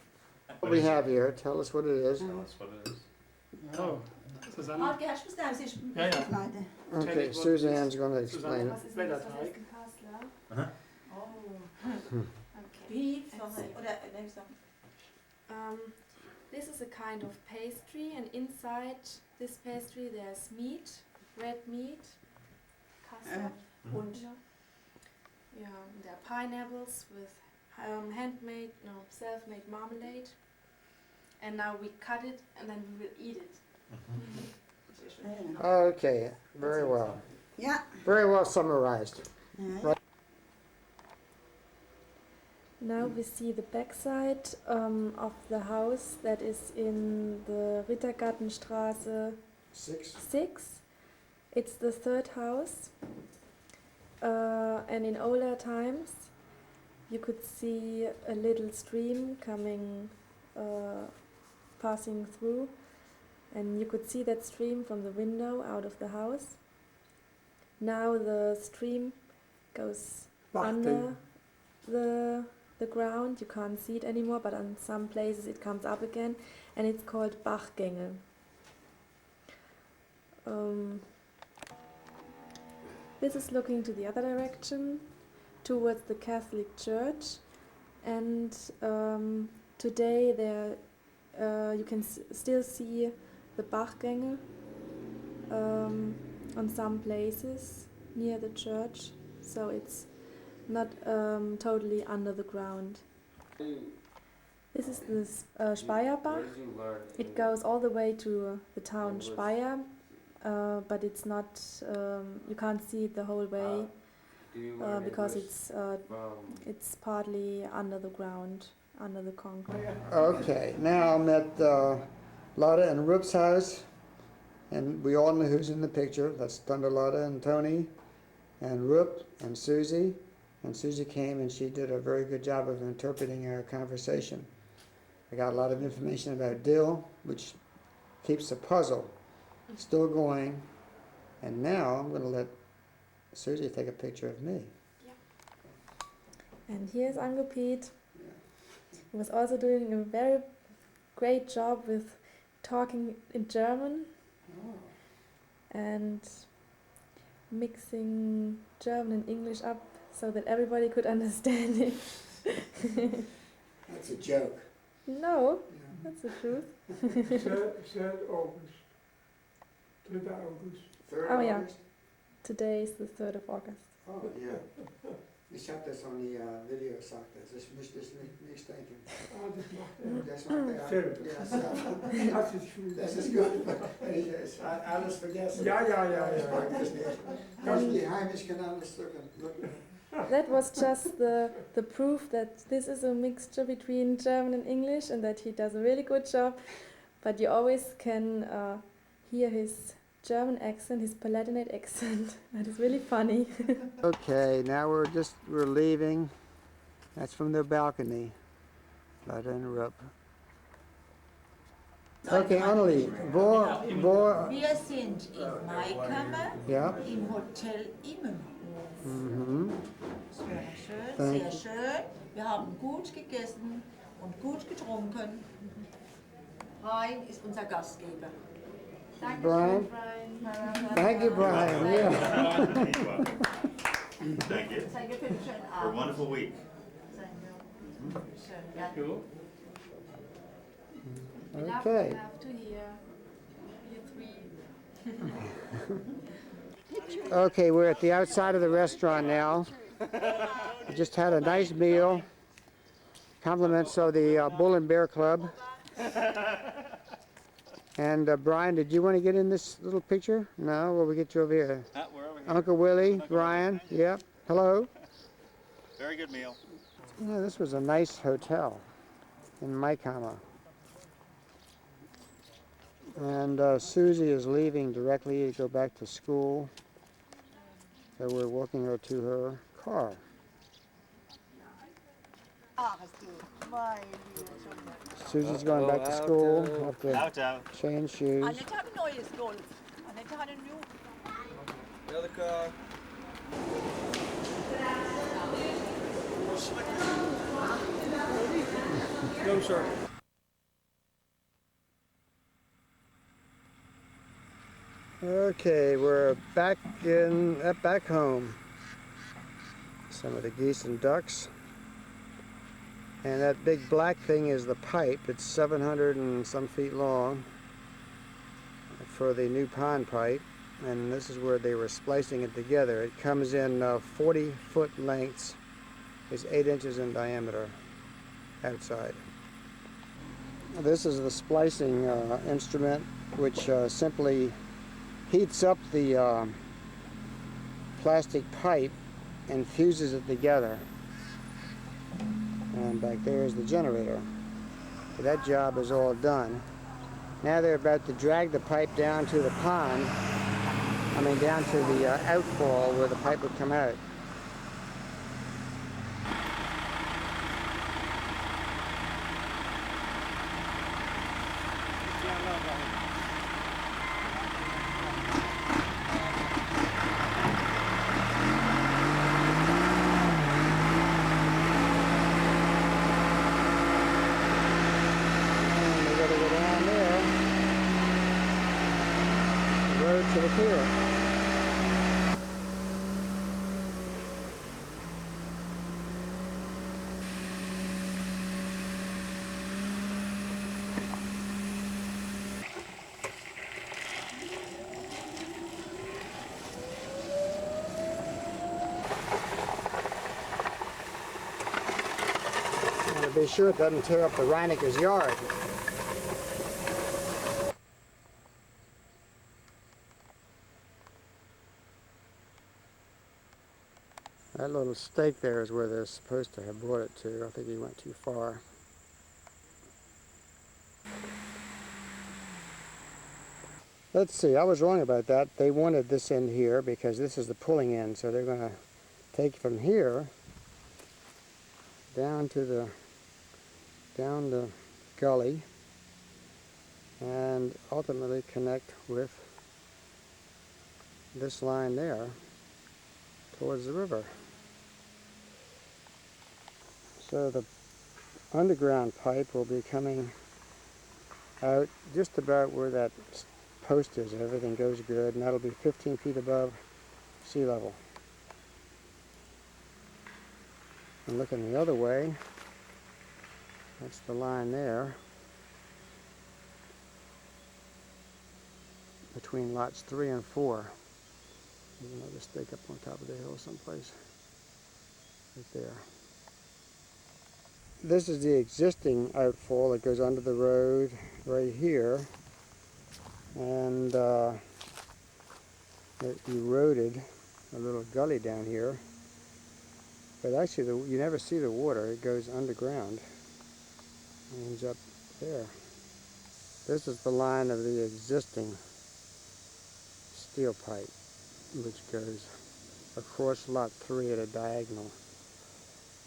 What we have here, tell us what it is. That's what it is. Oh, Susanne. Marke, hast du es da? Sie ist Ja, ja. Leute. Okay, Suzanne's going to explain it. Blätterteig. Beef, oder, nein, ich sag. This is a kind of pastry, and inside this pastry there's meat, red meat, custard, Und yeah, there are pineapples with handmade, no, self-made marmalade. And now we cut it and then we will eat it. Okay, very well. ja. Very well summarized. Ja. Now we see the backside of the house that is in the Rittergartenstraße 6. It's the third house. And in older times you could see a little stream coming, passing through, and you could see that stream from the window out of the house. Now the stream goes under the ground. You can't see it anymore, but on some places it comes up again, and it's called Bachgänge. This is looking to the other direction, towards the Catholic Church, and today there you can still see the Bachgänge on some places near the church, so it's not totally under the ground. This is the Speyerbach. It goes all the way to the town Speyer, but it's not, you can't see it the whole way because it's partly under the ground, under the concrete. Okay, now I'm at Lotta and Roop's house, and we all know who's in the picture. That's Thunder Lotta and Tony and Roop and Susie. And Susie came and she did a very good job of interpreting our conversation. I got a lot of information about dill, which keeps the puzzle still going. And now I'm going to let Susie take a picture of me. And here's Uncle Pete. He was also doing a very great job with talking in German and mixing German and English up so that everybody could understand it. That's a joke. No, that's the truth. 3rd August. 3rd August. 3rd Oh, yeah. August? Today is the 3rd of August. Oh, ja. Ich habe das on die Video gesagt, ich muss das nicht denken. Ah, das macht Das macht Film. Ja, Das ist gut. das ist gut. Wenn ich alles vergesse. Ja. Ich mag das nicht. Kannst du die heimisch genau drücken? That was just the proof that this is a mixture between German and English and that he does a really good job. But you always can hear his German accent, his Palatinate accent. That is really funny. Okay, now we're leaving. That's from the balcony. Let interrupt. Okay, Annelie, wo, Wir sind in Maikammer ja. im Hotel Immenhof. Mhm. Sehr schön, Thank sehr you. schön. Wir haben gut gegessen und gut getrunken. Brian ist unser Gastgeber. Brian? Thank you, Brian. Yeah. Thank you. Danke für den schönen For a Abend. wonderful week. Schön, ja. Okay. Enough to hear. Okay, we're at the outside of the restaurant now. We just had a nice meal. Compliments of the Bull and Bear Club. And Brian, did you want to get in this little picture? No? Well, we get you over here. We're over here. Uncle Willie, Brian, yep. Hello. Very good meal. Yeah, this was a nice hotel in Maikama. And Susie is leaving directly to go back to school. So we're walking her to her car. Susie's going back to school. Have to Out. change shoes. Annette hat ein neues Golf. Annette hat ein New. The other car. No, sir. Okay, we're back home. Some of the geese and ducks. And that big black thing is the pipe. It's 700 and some feet long for the new pond pipe. And this is where they were splicing it together. It comes in 40-foot lengths. It's 8 inches in diameter outside. This is the splicing instrument, which simply heats up the plastic pipe and fuses it together. And back there is the generator. So that job is all done. Now they're about to drag the pipe down to the pond, down to the outfall where the pipe would come out. To the pier. To be sure it doesn't tear up the Reineker's yard. That little stake there is where they're supposed to have brought it to. I think he went too far. Let's see, I was wrong about that. They wanted this end here because this is the pulling end, so they're going to take from here down the gully and ultimately connect with this line there towards the river. So the underground pipe will be coming out just about where that post is, and everything goes good, and that'll be 15 feet above sea level. And looking the other way, that's the line there between lots 3 and 4. There's another stake up on top of the hill someplace, right there. This is the existing outfall that goes under the road right here, and it eroded a little gully down here, but actually you never see the water. It goes underground and ends up there. This is the line of the existing steel pipe, which goes across lot 3 at a diagonal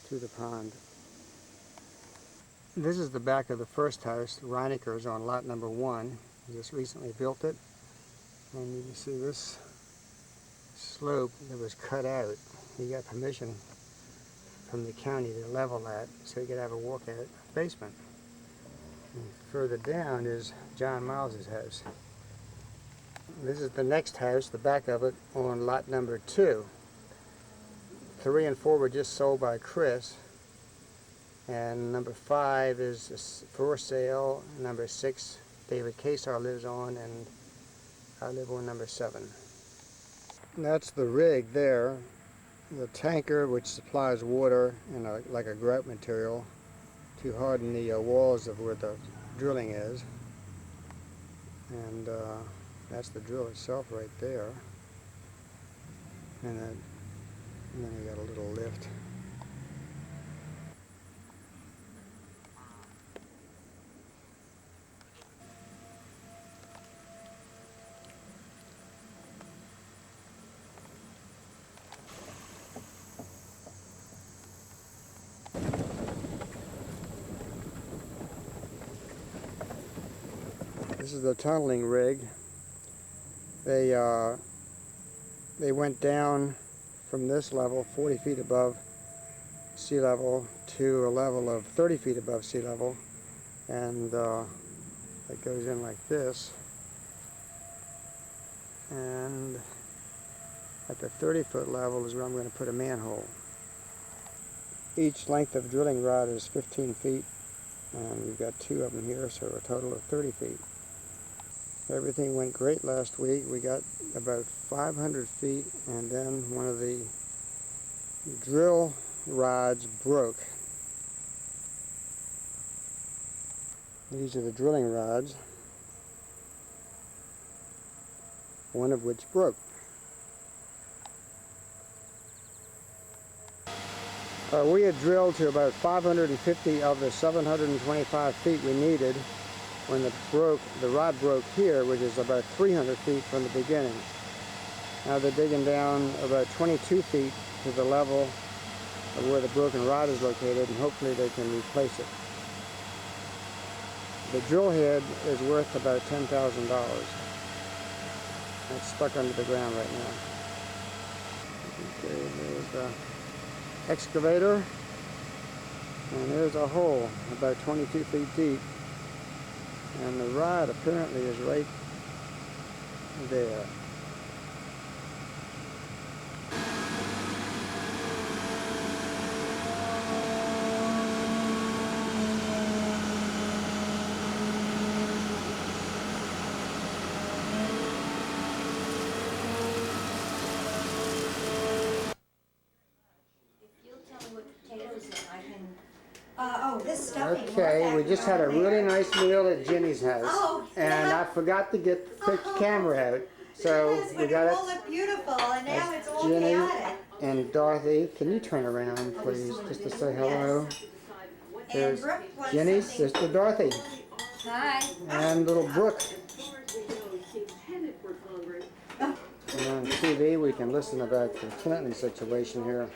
to the pond. This is the back of the first house, Reineker's, on lot number 1. He just recently built it, and you can see this slope that was cut out. He got permission from the county to level that so he could have a walkout basement. And further down is John Miles's house. This is the next house, the back of it, on lot number 2. 3 and 4 were just sold by Chris, and number 5 is for sale. Number 6, David Kasar lives on, and I live on number 7. And that's the rig there, the tanker which supplies water and like a grout material to harden the walls of where the drilling is. And that's the drill itself right there. And then you got a little lift. This is the tunneling rig. They went down from this level, 40 feet above sea level, to a level of 30 feet above sea level, and it goes in like this. And at the 30-foot level is where I'm going to put a manhole. Each length of drilling rod is 15 feet, and we've got 2 of them here, so a total of 30 feet. Everything went great last week. We got about 500 feet, and then one of the drill rods broke. These are the drilling rods, one of which broke. We had drilled to about 550 of the 725 feet we needed when the rod broke here, which is about 300 feet from the beginning. Now they're digging down about 22 feet to the level of where the broken rod is located, and hopefully they can replace it. The drill head is worth about $10,000. That's stuck under the ground right now. Okay, there's the excavator, and there's a hole about 22 feet deep, and the rod apparently is right there. This stuffing. Okay, we just had a really nice meal at Jenny's house, and I forgot to get the camera out, so we got it. All look beautiful, and now it's all Jenny chaotic. and Dorothy, can you turn around, please, just to say hello? There's Jenny's sister Dorothy. Hi. And little Brooke. And on TV we can listen about the Clinton situation here.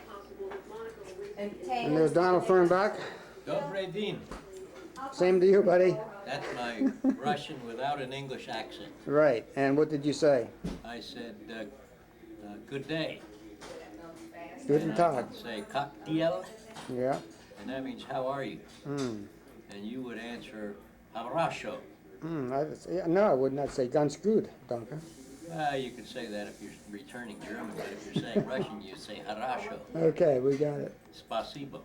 And there's Donald Fernbach. Добрый день. Same to you, buddy. That's my Russian without an English accent. Right. And what did you say? I said, good day. Guten And I Tag. would say cocktail, Yeah. and that means how are you? Mm. And you would answer harasho. No, I would not say ganz gut, danke. You could say that if you're returning German, but if you're saying Russian, you say harasho. Okay, we got it. Spasibo.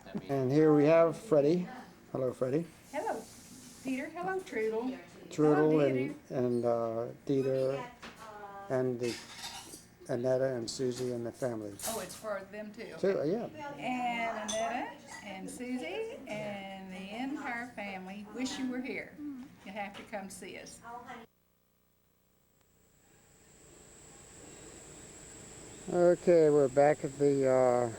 That means And here we have Freddie. Hello, Freddie. Hello, Peter. Hello, Trudel. Trudel Hello, and Dieter and the Annetta and Susie and the family. Oh, it's for them too. Too, yeah. And Annetta and Susie and the entire family wish you were here. You have to come see us. Okay, we're back at the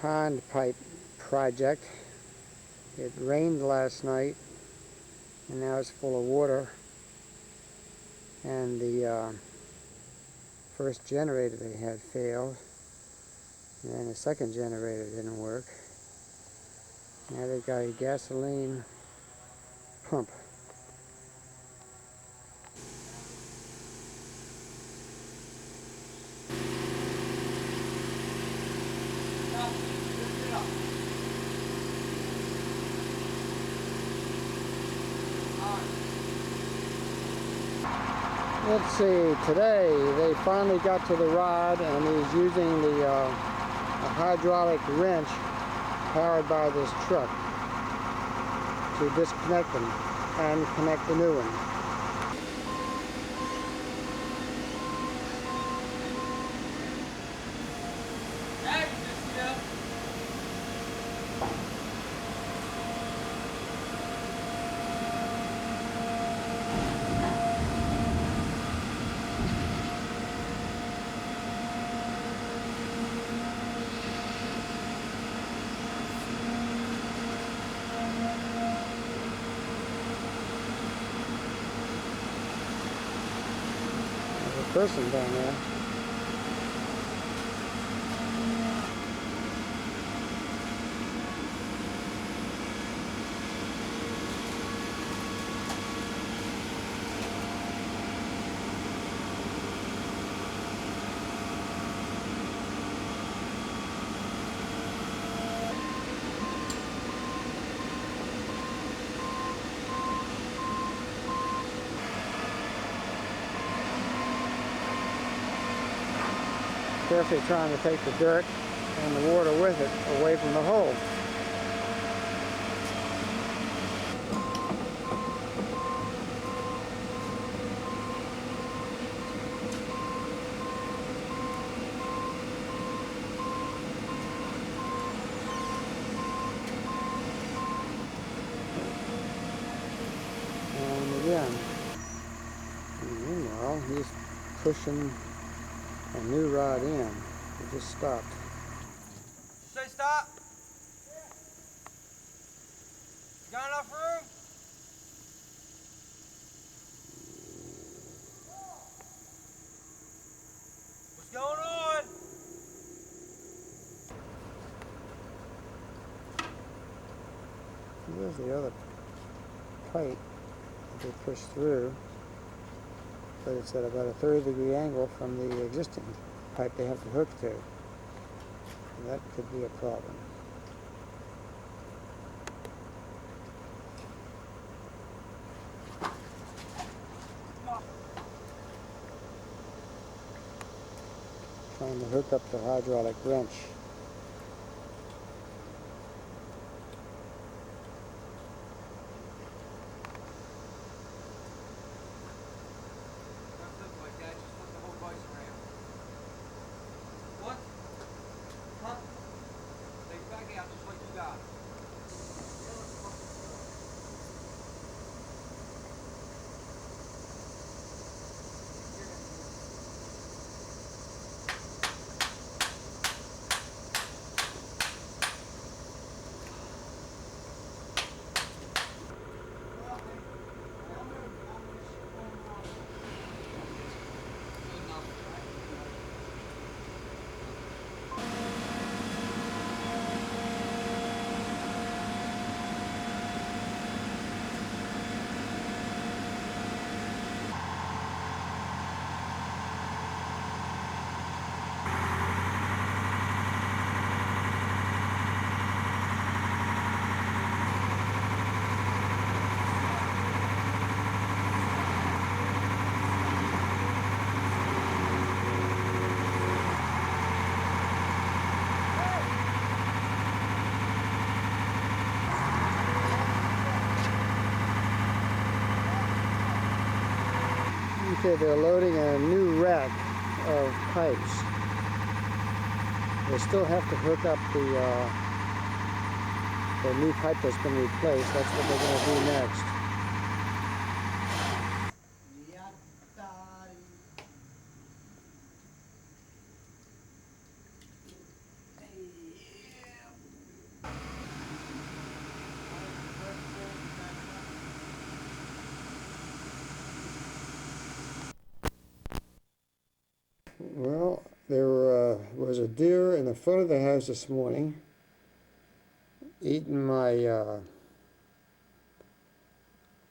pond pipe project. It rained last night and now it's full of water, and the first generator they had failed, and then the second generator didn't work. Now they've got a gasoline pump. Let's see, today they finally got to the rod, and he's using the a hydraulic wrench powered by this truck to disconnect them and connect the new one. Person down there. Carefully trying to take the dirt and the water with it away from the hole. And again, meanwhile, he's pushing a new rod in. It just stopped. Say stop. Got enough room? What's going on? There's the other pipe that they pushed through, but it's at about a 30-degree angle from the existing pipe they have to hook to. And that could be a problem. Trying to hook up the hydraulic wrench. What? Huh? Take it back out just like you got it. here they're loading a new rack of pipes. They still have to hook up the new pipe that's been replaced. That's what they're going to do next. Well, there was a deer in the front of the house this morning eating my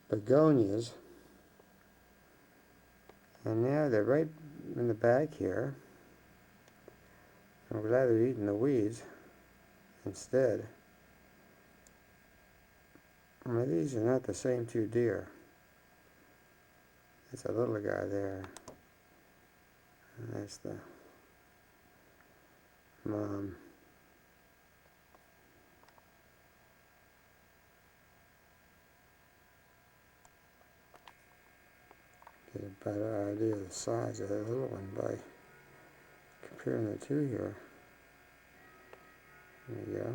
begonias, and now they're right in the back here. I'm glad they're eating the weeds instead. Well, these are not the same two deer. It's a little guy there. And that's the mom. Get a better idea of the size of the little one by comparing the two here. There you go.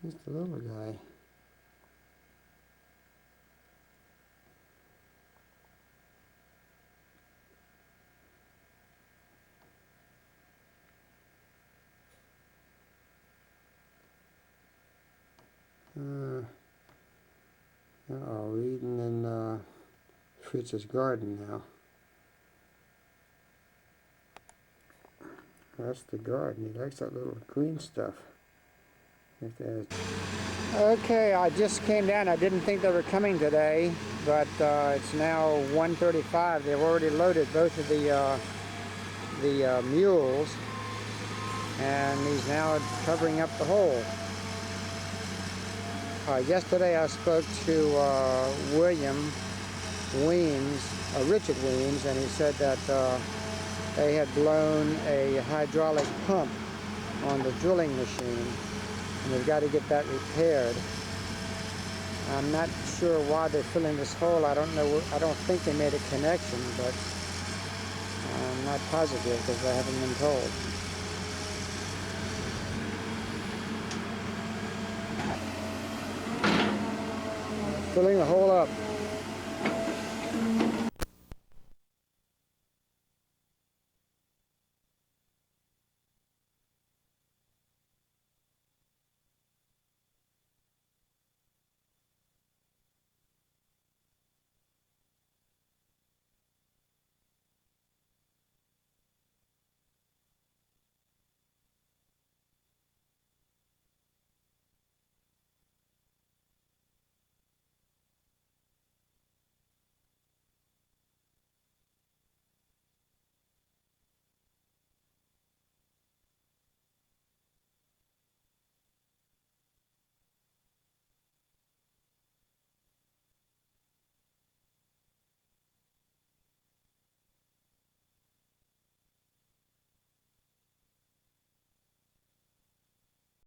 He's the little guy. Uh-oh, we're eating in Fritz's garden now. That's the garden. He likes that little green stuff. Okay, I just came down. I didn't think they were coming today, but it's now 1:35. They've already loaded both of the mules, and he's now covering up the hole. Yesterday I spoke to William Weems, Richard Weems, and he said that they had blown a hydraulic pump on the drilling machine, and they've got to get that repaired. I'm not sure why they're filling this hole. I don't know. I don't think they made a connection, but I'm not positive because I haven't been told. Filling the hole up.